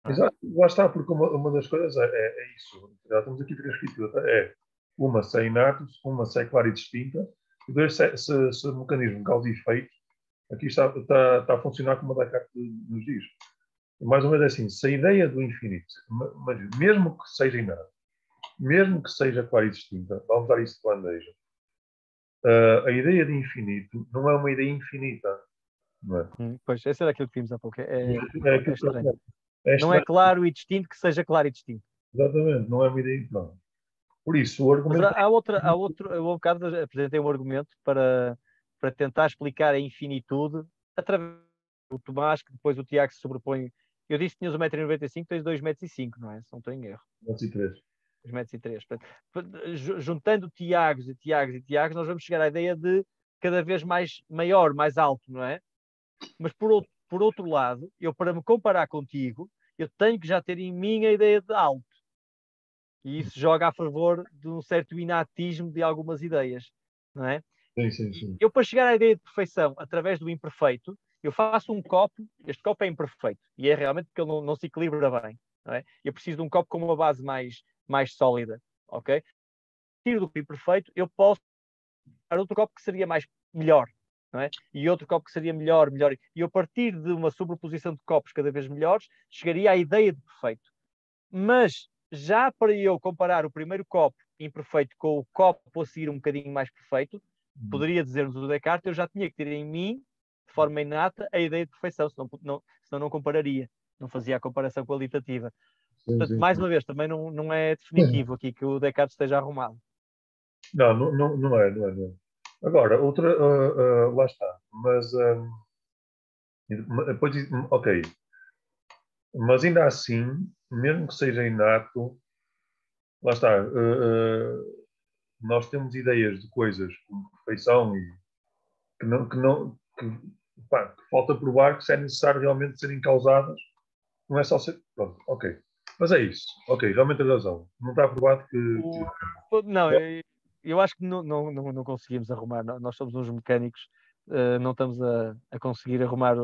Não é? Exato, lá está, porque uma das coisas é isso. Já temos aqui três escrituras. Uma se é inato, uma se é clara e distinta, e dois se o mecanismo causa e efeito aqui está a funcionar como a Descartes nos diz. Mais ou menos é assim, se a ideia do infinito, mas mesmo que seja inato, mesmo que seja clara e distinta, vamos dar isso de bandeja, a ideia de infinito não é uma ideia infinita, não é? Pois, esse era aquilo que vimos há pouco. É É aquilo que estranho. é Não é estranho, claro e distinto que seja claro e distinto. exatamente, não é uma ideia infinita. Por isso, o Mas argumento eu há bocado apresentei um argumento para tentar explicar a infinitude através do Tomás, que depois o Tiago se sobrepõe. Eu disse que tinhas 1,95 m, tens 2,05 m, não é? Se não estou em erro. é 3. 2,03 m. Juntando Tiagos e Tiagos e Tiagos, nós vamos chegar à ideia de cada vez mais maior, mais alto, não é? Mas por outro lado, eu para me comparar contigo, eu tenho que já ter em mim a ideia de alto. E isso joga a favor de um certo inatismo de algumas ideias, não é? Sim, sim, E sim. eu, para chegar à ideia de perfeição através do imperfeito, eu faço um copo, este copo é imperfeito, e é realmente porque ele não se equilibra bem, não é? Eu preciso de um copo com uma base mais sólida, ok? Tiro do imperfeito, eu posso dar outro copo que seria melhor, não é? E outro copo que seria melhor. E eu, a partir de uma sobreposição de copos cada vez melhores, chegaria à ideia de perfeito. Mas já para eu comparar o primeiro copo imperfeito com o copo a seguir um bocadinho mais perfeito, poderia dizer-nos o Descartes, eu já tinha que ter em mim, de forma inata, a ideia de perfeição, senão não compararia. não fazia a comparação qualitativa. Sim, Portanto, sim, mais sim. uma vez, também não é definitivo aqui que o Descartes esteja arrumado. Não é, não é, não é. Agora, outra, lá está. Mas, depois, ok. Mas ainda assim, mesmo que seja inato, lá está. Nós temos ideias de coisas como perfeição e pá, que falta provar que se é necessário realmente serem causadas, não é só ser. Pronto, ok. Mas é isso. Ok, realmente tens razão. Não está provado O- Não, eu acho que não conseguimos arrumar. Nós somos uns mecânicos, não estamos a conseguir arrumar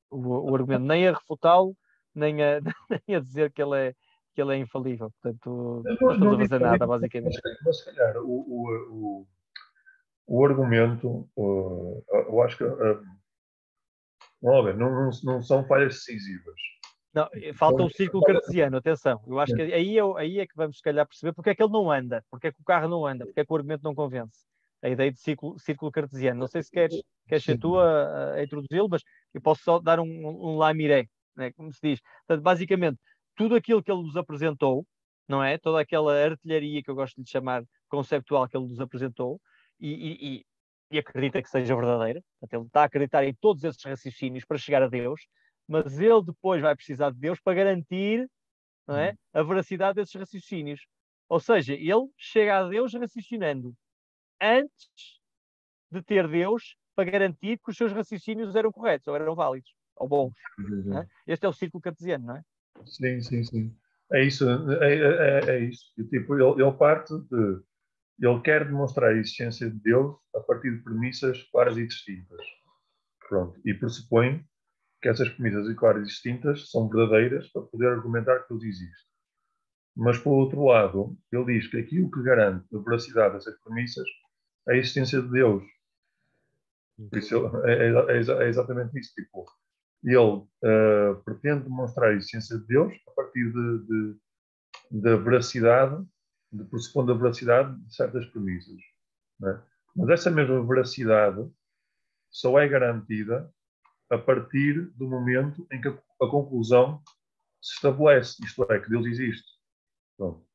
o argumento, nem a refutá-lo, nem a, nem a dizer que ele é infalível. Portanto, não estamos não a fazer nada, basicamente. mas se calhar o argumento, eu acho que, vamos ver, não são falhas decisivas. Não, falta o círculo cartesiano, atenção. Eu acho que aí é que vamos, se calhar, perceber porque é que ele não anda, porque é que o carro não anda, porque é que o argumento não convence. A ideia de círculo cartesiano. Não sei se queres ser Sim. tu a introduzi-lo, mas eu posso só dar um lamiré, né, como se diz. Portanto, basicamente, tudo aquilo que ele nos apresentou, não é? Toda aquela artilharia que eu gosto de lhe chamar conceptual que ele nos apresentou, e acredita que seja verdadeira. Portanto, ele está a acreditar em todos esses raciocínios para chegar a Deus, mas ele depois vai precisar de Deus para garantir, não é, a veracidade desses raciocínios. Ou seja, ele chega a Deus raciocinando antes de ter Deus para garantir que os seus raciocínios eram corretos, ou eram válidos, ou bons. Não é? Este é o círculo cartesiano, não é? Sim, sim, sim. É isso, é isso. E, tipo, ele parte de. Ele quer demonstrar a existência de Deus a partir de premissas claras e distintas. Pronto. E pressupõe que essas premissas claras e distintas são verdadeiras para poder argumentar que Deus existe. Mas, por outro lado, ele diz que aquilo que garante a veracidade dessas premissas é a existência de Deus. Por isso, é exatamente isso. Tipo, ele pretende demonstrar a existência de Deus a partir da veracidade, de pressupondo a veracidade de certas premissas. Não é? Mas essa mesma veracidade só é garantida a partir do momento em que a conclusão se estabelece, isto é, que Deus existe. Pronto.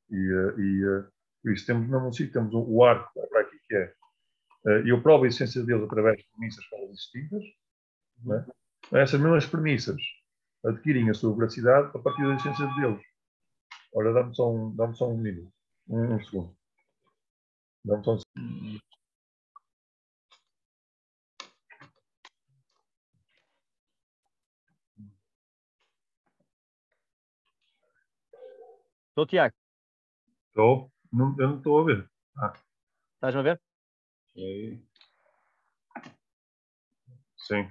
Por isso temos mesmo assim, temos o arco para aqui que é eu provo a existência de Deus através de premissas claras distintas, não é? Essas mesmas premissas adquirem a sua veracidade a partir da existência de Deus. Ora, dá-me só um minuto, um segundo. Dá-me só um segundo. Estou, Tiago. Estou? Não, eu não estou a ver. Estás-me a ver? Okay. Sim.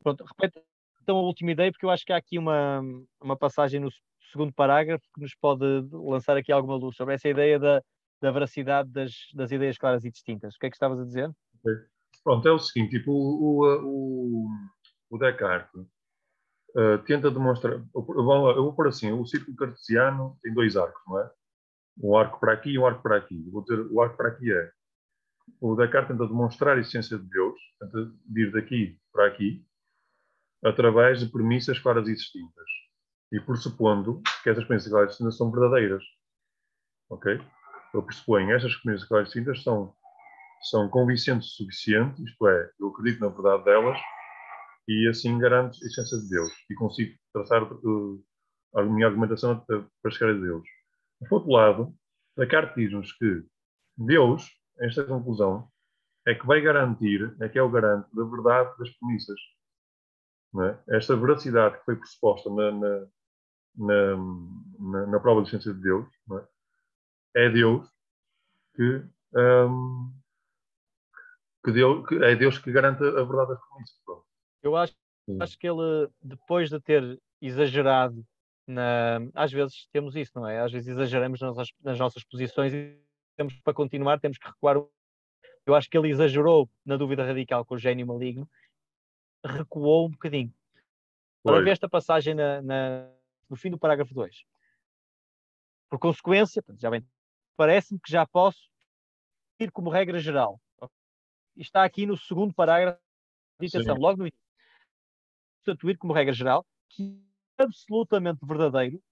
Pronto, repete então a última ideia, porque eu acho que há aqui uma passagem no segundo parágrafo que nos pode lançar aqui alguma luz sobre essa ideia da veracidade das ideias claras e distintas. O que é que estavas a dizer? Okay. Pronto, é o seguinte, tipo, o Descartes tenta demonstrar, eu vou pôr assim, o círculo cartesiano tem dois arcos, não é? Um arco para aqui e um arco para aqui. Vou ter, o arco para aqui é, o Descartes tenta demonstrar a existência de Deus, tenta vir daqui para aqui, através de premissas claras e distintas. E pressupondo que essas premissas claras e distintas são verdadeiras. Ok? Eu pressuponho que estas premissas claras e distintas são convincentes o suficiente, isto é, eu acredito na verdade delas, e assim garanto a existência de Deus. E consigo traçar a minha argumentação para chegar a Deus. Por outro lado, Descartes diz-nos que Deus, esta conclusão, é que vai garantir, é que é o garante da verdade das premissas. Não é? Esta veracidade que foi pressuposta na prova de existência de Deus, não é? É Deus que, é Deus que garante a verdade das premissas. Pronto. Eu acho que ele, depois de ter exagerado às vezes temos isso, não é? Às vezes exageramos nas nossas posições e temos para continuar, temos que recuar. Eu acho que ele exagerou na dúvida radical com o gênio maligno, recuou um bocadinho. Para ver esta passagem no fim do parágrafo 2. Por consequência, já bem, parece-me que já posso ir como regra geral. Está aqui no segundo parágrafo de citação, logo no início. Constituir como regra geral que é absolutamente verdadeiro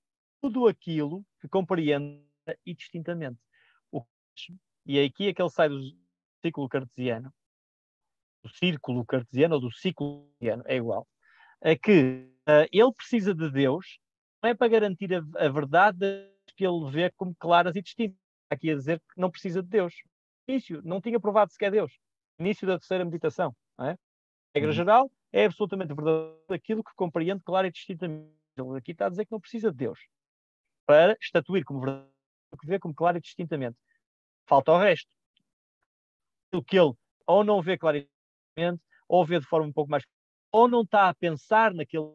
tudo aquilo que compreende indistintamente. E é aqui é que ele sai do círculo cartesiano ou do ciclo cartesiano, é igual, é que ele precisa de Deus, não é para garantir a verdade que ele vê como claras e distintas. Aqui a dizer que não precisa de Deus. Início, não tinha provado sequer Deus. Início da terceira meditação. Não é? A regra geral é absolutamente verdadeiro aquilo que compreende claro e distintamente. Ele aqui está a dizer que não precisa de Deus para estatuir como verdadeiro o que vê como claro e distintamente. Falta o resto. O que ele ou não vê claramente, ou vê de forma um pouco mais... ou não está a pensar naquele...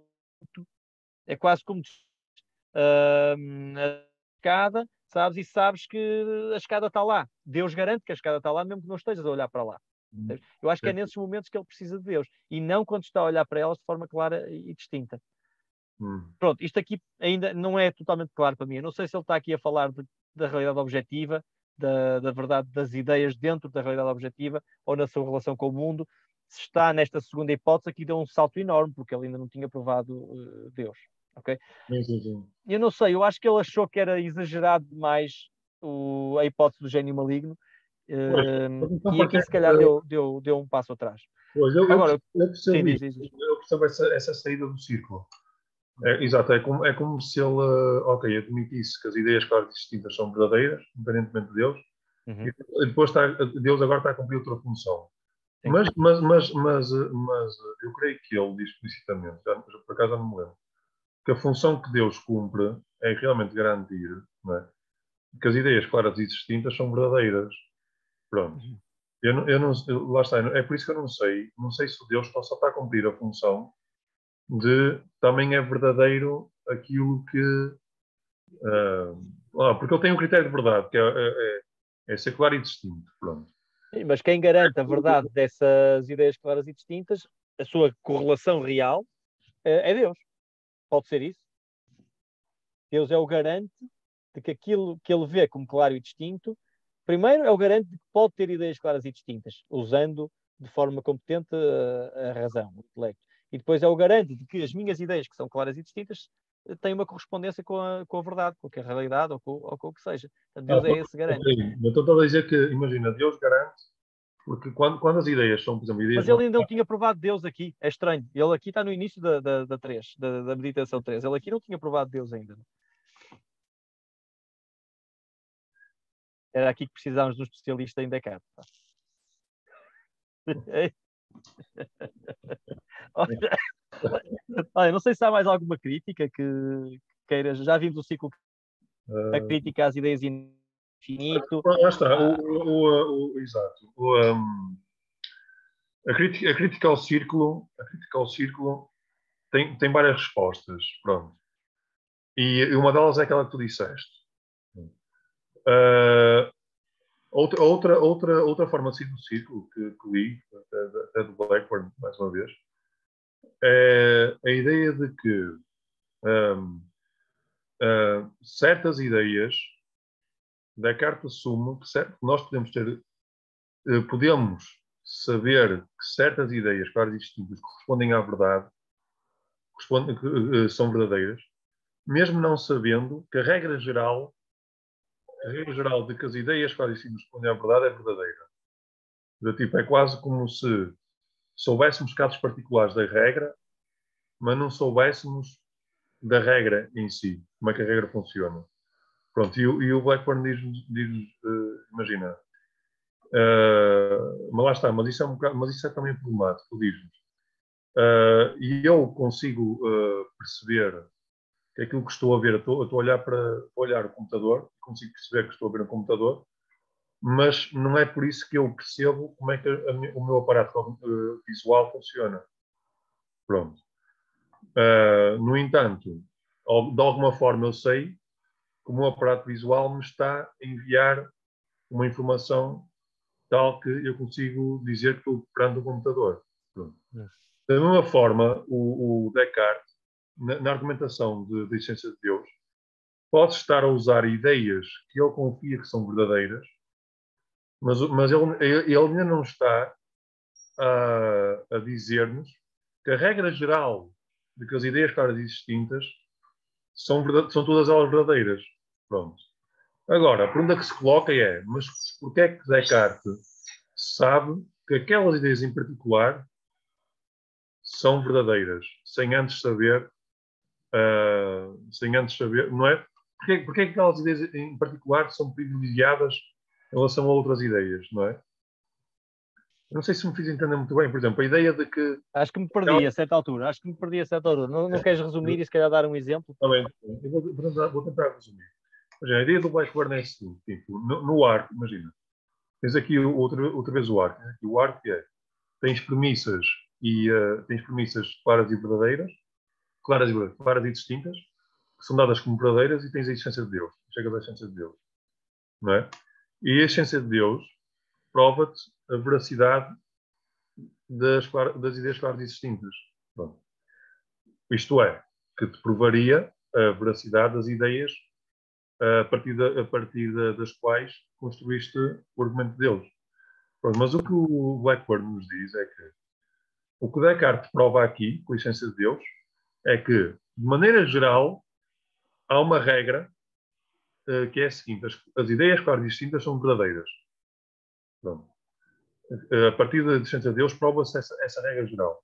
É quase como a escada, sabes? E sabes que a escada está lá. Deus garante que a escada está lá, mesmo que não estejas a olhar para lá. Eu acho que é nesses momentos que ele precisa de Deus. E não quando está a olhar para elas de forma clara e distinta. Pronto, isto aqui ainda não é totalmente claro para mim. Eu não sei se ele está aqui a falar da realidade objetiva, da verdade das ideias dentro da realidade objetiva, ou na sua relação com o mundo. Se está nesta segunda hipótese, aqui deu um salto enorme, porque ele ainda não tinha provado Deus. Okay? Sim. Eu não sei, eu acho que ele achou que era exagerado demais a hipótese do gênio maligno, Pois, então, e aqui se calhar deu um passo atrás. pois, Agora, eu sim, percebo isso. diz. Eu percebo essa saída do círculo. Exato, é como se ele, ok, admitisse que as ideias claras e distintas são verdadeiras, independentemente de Deus, Uhum, e depois Deus agora está a cumprir outra função. sim. Mas eu creio que ele diz explicitamente, por acaso já não me lembro, que a função que Deus cumpre é realmente garantir, não é, que as ideias claras e distintas são verdadeiras. Pronto. Uhum. Lá está, é por isso que eu não sei se Deus só está a cumprir a função de também é verdadeiro aquilo que. Porque ele tem um critério de verdade, que é ser claro e distinto. Pronto. Mas quem garante a verdade dessas ideias claras e distintas, a sua correlação real, é Deus. Pode ser isso. Deus é o garante de que aquilo que ele vê como claro e distinto, primeiro é o garante de que pode ter ideias claras e distintas, usando de forma competente a razão, o intelecto. E depois é o garante de que as minhas ideias, que são claras e distintas, têm uma correspondência com a verdade, com a realidade ou com o que seja. Portanto, Deus é esse garante. Ok. Então estou a dizer que, imagina, Deus garante, porque quando as ideias são, por exemplo, ideias Mas ele ainda não tinha provado Deus aqui. É estranho. Ele aqui está no início da 3, da meditação 3. Ele aqui não tinha provado Deus ainda. Era aqui que precisávamos de um especialista em Descartes. Olha, não sei se há mais alguma crítica que queiras. Já vimos o ciclo, a crítica às ideias infinito. lá está, exato. A crítica ao círculo tem várias respostas. Pronto. E uma delas é aquela que tu disseste. Uh, outra forma de sair do círculo que li, até do Blackburn, mais uma vez, é a ideia de que certas ideias, Descartes assume que nós podemos saber que certas ideias claras e distintas correspondem à verdade, que são verdadeiras, mesmo não sabendo que a regra geral de que as ideias claras e distintas correspondem à verdade é verdadeira. Tipo, é quase como se soubéssemos casos particulares da regra, mas não soubéssemos da regra em si, como é que a regra funciona. Pronto, e o Blackburn diz imagina, mas lá está, mas isso é também problemático, diz-nos. E eu consigo perceber que aquilo que estou a ver, eu estou a olhar o computador, consigo perceber que estou a ver um computador, mas não é por isso que eu percebo como é que o meu aparato visual funciona. Pronto. No entanto, de alguma forma eu sei que o meu aparato visual me está a enviar uma informação tal que eu consigo dizer que estou perante o computador. Pronto. Da mesma forma, o Descartes, na argumentação da essência de Deus, pode estar a usar ideias que ele confia que são verdadeiras, mas ele ainda não está a dizer-nos que a regra geral de que as ideias claras e distintas são todas elas verdadeiras. Pronto. Agora, a pergunta que se coloca é, mas porquê é que Descartes sabe que aquelas ideias em particular são verdadeiras, sem antes saber, não é? Porquê é que aquelas ideias em particular são privilegiadas em relação a outras ideias, não é? Eu não sei se me fiz entender muito bem, por exemplo, a ideia de que... Acho que me perdi a certa altura. Não queres resumir e se calhar dar um exemplo? Também, eu vou tentar resumir. A ideia do Blackburn é a seguinte, tipo, no arco, imagina, tens aqui outra vez o arco. Aqui o arco tens premissas tens premissas claras e distintas, que são dadas como verdadeiras, e tens a existência de Deus. Chega da essência de Deus, não é? E a essência de Deus prova-te a veracidade das ideias claras e distintas. Pronto. Isto é, que te provaria a veracidade das ideias a partir das quais construíste o argumento deles. Pronto, mas o que o Blackburn nos diz é que o que Descartes prova aqui, com a essência de Deus, é que, de maneira geral, há uma regra que é a seguinte: as ideias claras e distintas são verdadeiras. Pronto. A partir da essência de Deus, prova-se essa regra geral.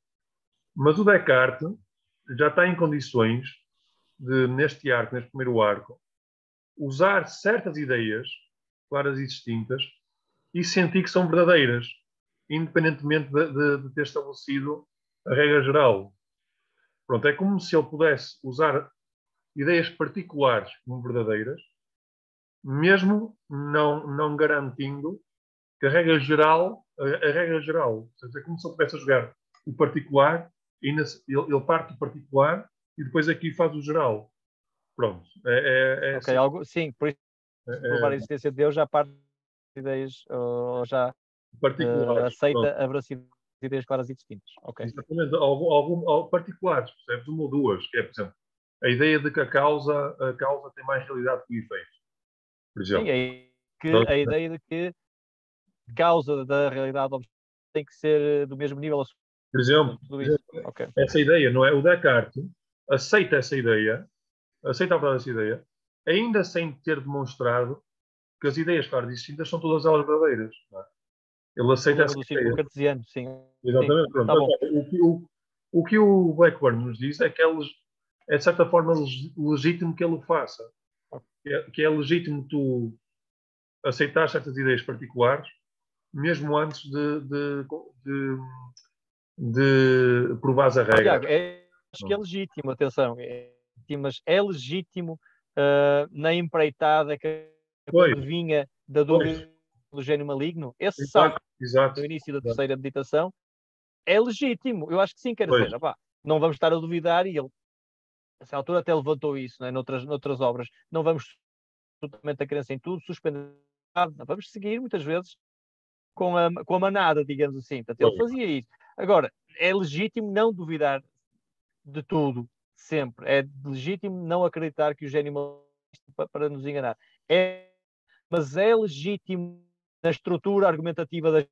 Mas o Descartes já está em condições de, neste primeiro arco, usar certas ideias claras e distintas e sentir que são verdadeiras, independentemente de ter estabelecido a regra geral. Pronto, é como se ele pudesse usar ideias particulares como verdadeiras, mesmo não garantindo que a regra geral, é como se ele pudesse jogar o particular, e ele parte do particular e depois aqui faz o geral. Pronto. Ok, sim, por isso, provar a existência de Deus já parte de ideias, ou já aceita a veracidade de ideias claras e distintas. Okay. Exatamente, particulares, percebes? Uma ou duas, que é, por exemplo, a ideia de que a causa tem mais realidade que o efeito, por exemplo. Sim, a ideia de que a causa da realidade tem que ser do mesmo nível. Por exemplo, okay. Essa ideia, não é? O Descartes aceita essa ideia, aceita a verdade dessa ideia, ainda sem ter demonstrado que as ideias claras e distintas são todas elas verdadeiras. Não é? Ele aceita essa ideia. Cartesiano, sim. Exatamente. Sim, tá bom. O que o Blackburn nos diz é que é de certa forma legítimo que ele o faça. Que é legítimo tu aceitar certas ideias particulares, mesmo antes de provares a regra. Tiago, acho que é legítimo, atenção, mas é legítimo na empreitada que quando vinha da dúvida do gênio maligno, esse salto no início da terceira meditação é legítimo. Eu acho que sim, quer dizer, não vamos estar a duvidar, e ele, nessa altura, até levantou isso, né, noutras obras. Não vamos totalmente a crença em tudo, suspender, vamos seguir muitas vezes com a manada, digamos assim. Portanto, ele fazia isso. Agora, é legítimo não duvidar de tudo, sempre. É legítimo não acreditar que o gênio maligno para nos enganar. Mas é legítimo na estrutura argumentativa das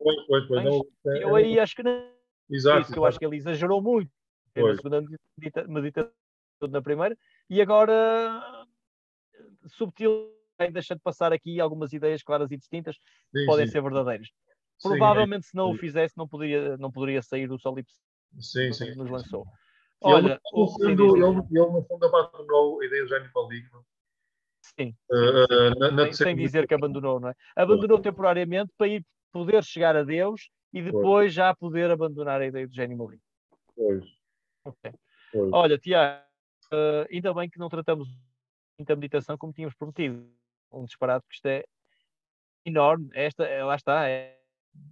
eu aí acho que não. Exato, eu acho que ele exagerou muito na segunda meditação, na primeira, e agora subtil, deixa de passar aqui algumas ideias claras e distintas que podem ser verdadeiras. Provavelmente, se não o fizesse, não poderia sair do solipsismo que nos lançou. Olha, ele no fundo abandonou a ideia do gênio maligno. Sim. Sem dizer que abandonou, não é? Abandonou temporariamente para poder chegar a Deus e depois já poder abandonar a ideia do gênio maligno. Okay. Olha, Tiago, ainda bem que não tratamos muita meditação como tínhamos prometido. Um disparate, que isto é enorme. Lá está.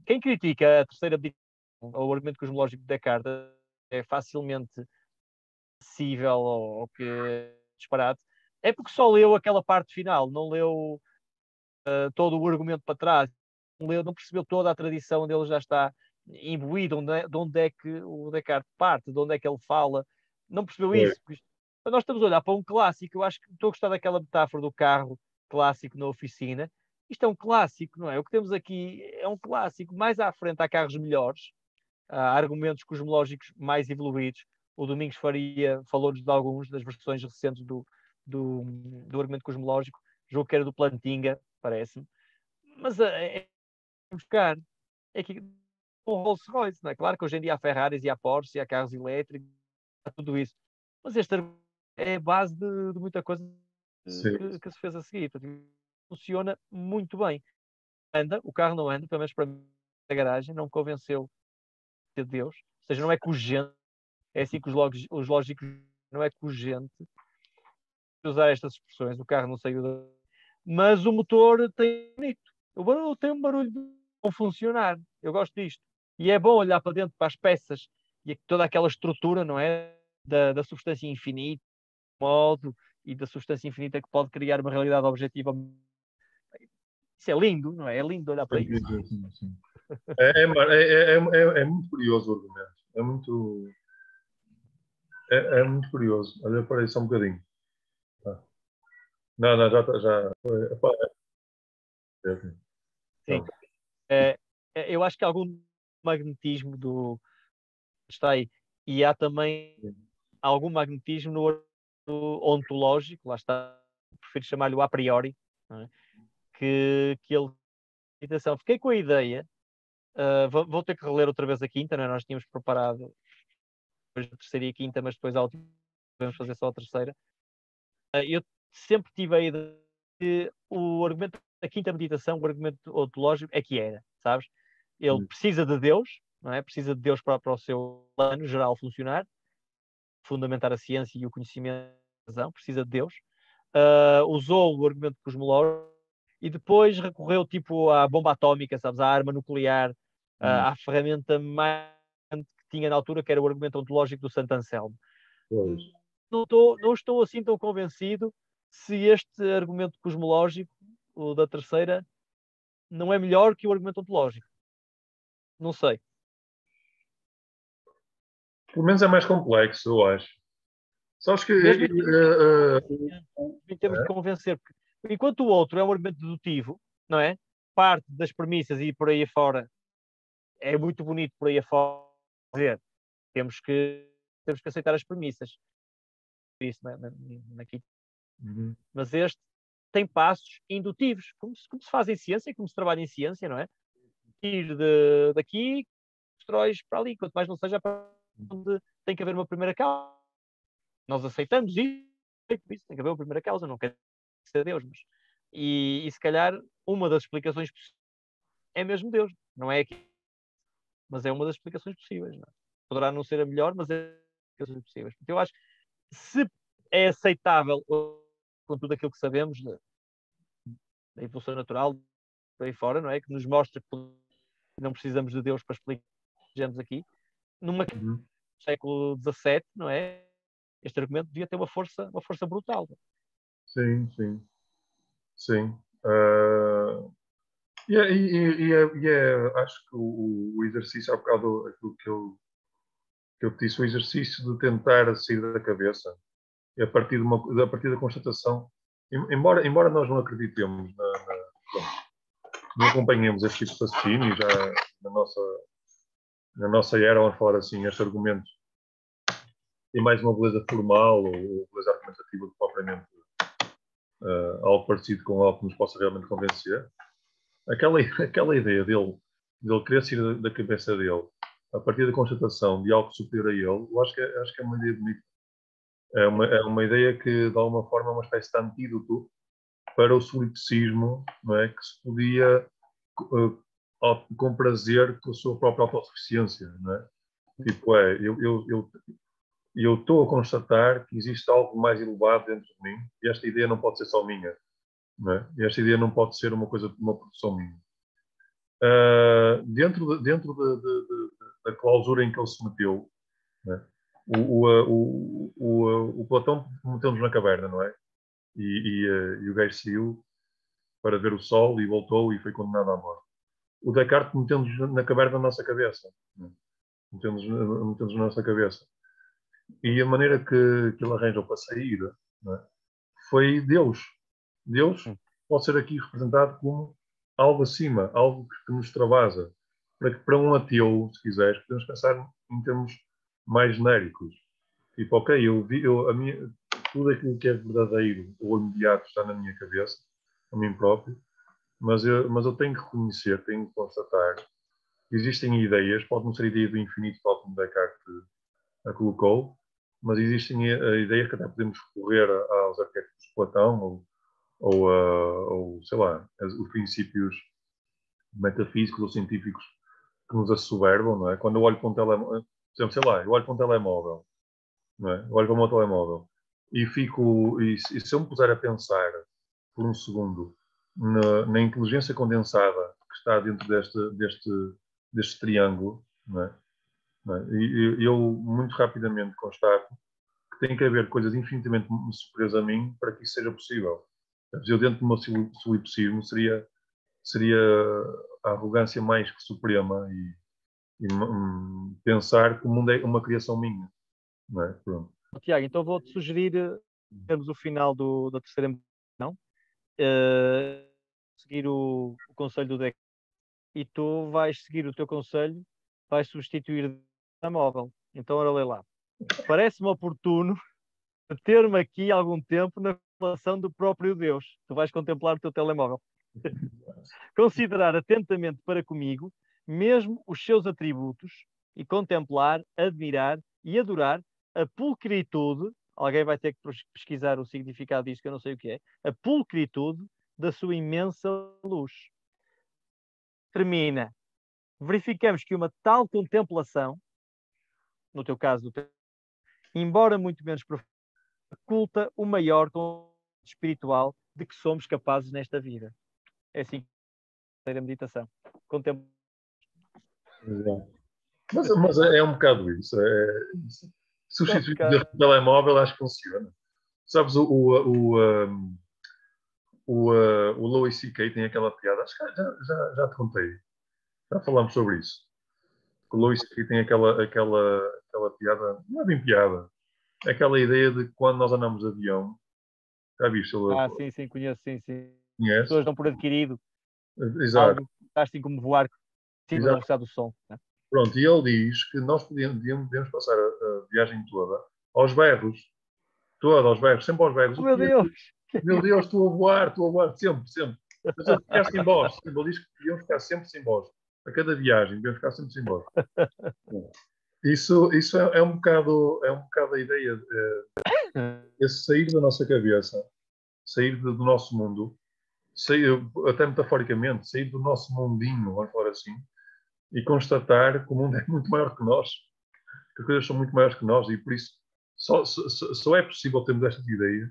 Quem critica a terceira meditação, ou o argumento cosmológico de Descartes, é facilmente acessível ao que é disparate, é porque só leu aquela parte final, não leu todo o argumento para trás, não percebeu toda a tradição onde ele já está imbuído, de onde é que o Descartes parte, de onde é que ele fala, não percebeu isso. Nós estamos a olhar para um clássico. Eu acho que estou a gostar daquela metáfora do carro clássico na oficina. Isto é um clássico, não é? O que temos aqui é um clássico. Mais à frente há carros melhores, há argumentos cosmológicos mais evoluídos. o Domingos Faria falou-nos de alguns das versões recentes do argumento cosmológico, julgo que era do Plantinga, parece-me. Mas é buscar. É que o Rolls-Royce, não é? Claro que hoje em dia há Ferraris e há Porsche e há carros elétricos, há tudo isso. Mas este é a base de muita coisa que se fez a seguir. Portanto, funciona muito bem. O carro não anda, pelo menos para mim, na garagem, não me convenceu de Deus. Ou seja, não é cogente. É assim que os lógicos não é cogente. Usar estas expressões, o carro não saiu da... Mas o motor tem bonito. O barulho tem um barulho de funcionar. Eu gosto disto. E é bom olhar para dentro, para as peças e toda aquela estrutura, não é? Da substância infinita, modo, e da substância infinita que pode criar uma realidade objetiva. Isso é lindo, não é? É lindo olhar para isso. Sim. É muito curioso o argumento. É muito curioso. Olha, parei só um bocadinho. Não, já está. Sim. Eu acho que há algum magnetismo do está aí. E há também algum magnetismo no ontológico, lá está, prefiro chamar-lhe o a priori, não é? que ele. Atenção, fiquei com a ideia, vou ter que reler outra vez a quinta, não é? Nós tínhamos preparado depois a terceira e a quinta, mas depois a última vamos fazer só a terceira. Eu sempre tive a ideia que o argumento da quinta meditação, o argumento ontológico, é que era, sabes? Ele precisa de Deus, não é? Precisa de Deus para o seu plano geral funcionar, fundamentar a ciência e o conhecimento da razão, precisa de Deus. Usou o argumento cosmológico e depois recorreu tipo à bomba atómica, sabes, à arma nuclear, à ferramenta mais que tinha na altura, que era o argumento ontológico do Santo Anselmo. Não estou assim tão convencido se este argumento cosmológico, o da terceira, não é melhor que o argumento ontológico. Não sei. Pelo menos é mais complexo, eu acho. Só acho que. Mesmo em termos de convencer, porque enquanto o outro é um argumento dedutivo, não é? Parte das premissas e por aí afora é muito bonito por aí afora dizer. Temos que aceitar as premissas. Isso aqui. Mas este tem passos indutivos, como se faz em ciência, como se trabalha em ciência, não é? Ir daqui, constróis para ali, quanto mais não seja para onde tem que haver uma primeira causa. Nós aceitamos isso, tem que haver uma primeira causa, não quer ser Deus, mas... E se calhar uma das explicações é mesmo Deus, não é aqui, mas é uma das explicações possíveis. Não é? Poderá não ser a melhor, mas é das explicações possíveis. Porque eu acho que se é aceitável com tudo aquilo que sabemos da evolução natural, por aí fora, não é? Que nos mostra que não precisamos de Deus para explicar o que estamos aqui. Numa século XVII, não é? Este argumento devia ter uma força brutal. Sim. Acho que o exercício, há bocado, aquilo que eu disse, o exercício de tentar sair da cabeça, a partir da constatação, embora nós não acreditemos, não acompanhemos este tipo de raciocínio, já na nossa era, vamos falar assim, este argumento tem mais uma beleza formal ou beleza argumentativa do que propriamente algo parecido com algo que nos possa realmente convencer. Aquela ideia dele querer sair da cabeça dele a partir da constatação de algo superior a ele, eu acho que é uma ideia bonita. É uma ideia que, de alguma forma, é uma espécie de antídoto para o solipsismo, não é? Que se podia com prazer com a sua própria autossuficiência, não é? Tipo, eu estou a constatar que existe algo mais elevado dentro de mim e esta ideia não pode ser só minha, não é? E esta ideia não pode ser uma produção minha. Dentro da clausura em que ele se meteu, né? O Platão meteu-nos na caverna, não é? E o gajo saiu para ver o sol e voltou e foi condenado à morte. O Descartes meteu-nos na caverna da nossa cabeça. Né? Meteu-nos na nossa cabeça. E a maneira que ele arranjou para sair, né? Foi Deus. Deus pode ser aqui representado como algo acima, algo que nos extravasa. Para um ateu, se quiseres, podemos pensar em termos mais genéricos. Tipo, ok, tudo aquilo que é verdadeiro ou imediato está na minha cabeça, a mim próprio, mas eu tenho que reconhecer, tenho que constatar que existem ideias, pode não ser a ideia do infinito, tal como Descartes a colocou, mas existem ideias que até podemos recorrer aos arquétipos de Platão ou sei lá, os princípios metafísicos ou científicos que nos assoberbam, não é? Quando eu olho para um telemóvel, por exemplo, sei lá, eu olho para um telemóvel, não é? Eu olho para o meu telemóvel e se eu me puser a pensar por um segundo na inteligência condensada que está dentro deste triângulo, não é? Não é? E eu muito rapidamente constato que tem que haver coisas infinitamente superiores a mim para que isso seja possível. Eu, dentro do meu solipsismo, seria a arrogância mais que suprema e pensar que o mundo é uma criação minha. Não é? Pronto. Tiago, então vou-te sugerir termos o final da terceira não? Seguir o conselho do deck e tu vais seguir o teu conselho, vais substituir a móvel. Então, ora lê lá. Parece-me oportuno ter-me aqui algum tempo na relação do próprio Deus. Tu vais contemplar o teu telemóvel. Considerar atentamente para comigo mesmo os seus atributos e contemplar, admirar e adorar a pulcritude. Alguém vai ter que pesquisar o significado disto, que eu não sei o que é. A pulcritude da sua imensa luz. Termina. Verificamos que uma tal contemplação, no teu caso, embora muito menos profunda, oculta o maior espiritual de que somos capazes nesta vida. É assim que a meditação. Mas é um bocado isso. Substituir o telemóvel acho que funciona. Sabes, o Louis C.K. tem aquela piada, acho que já te contei, já falámos sobre isso. O Louis C.K. tem aquela piada, não é bem piada, é aquela ideia de que quando nós andamos de avião, já viste? Sim, conheço, sim. As Conhece? pessoas dão por adquirido Exato, algo, assim como voar acima da exato. velocidade do som. Né? Pronto, e ele diz que nós podemos passar a viagem toda aos berros, aos berros, sempre aos berros. Oh, meu Deus! Meu Deus, estou a voar, sempre, sempre. Mas eu ficar sem voz. Ele diz que deviam ficar sempre sem voz. A cada viagem, deviam ficar sempre sem voz. Isso é um bocado a ideia, esse sair da nossa cabeça, sair do nosso mundo, sair, até metaforicamente, sair do nosso mundinho, vamos falar assim, e constatar que o mundo é muito maior que nós, que as coisas são muito maiores que nós, e por isso só é possível termos estas ideias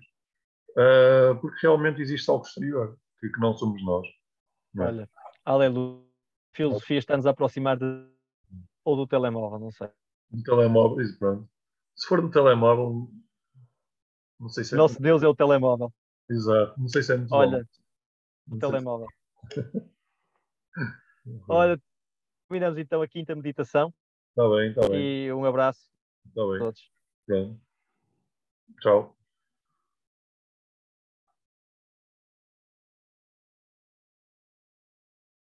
porque realmente existe algo exterior, que não somos nós. Não é? Olha, aleluia. A filosofia está-nos a aproximar ou do telemóvel, não sei. Do telemóvel, e pronto. Se for do telemóvel, não sei se é. Nosso Deus é o telemóvel. Exato, não sei se é muito bom. Olha, o Não sei se... telemóvel. Olha, terminamos então a quinta meditação Está bem, está bem. e um abraço Está a bem. todos. Pronto. Tchau.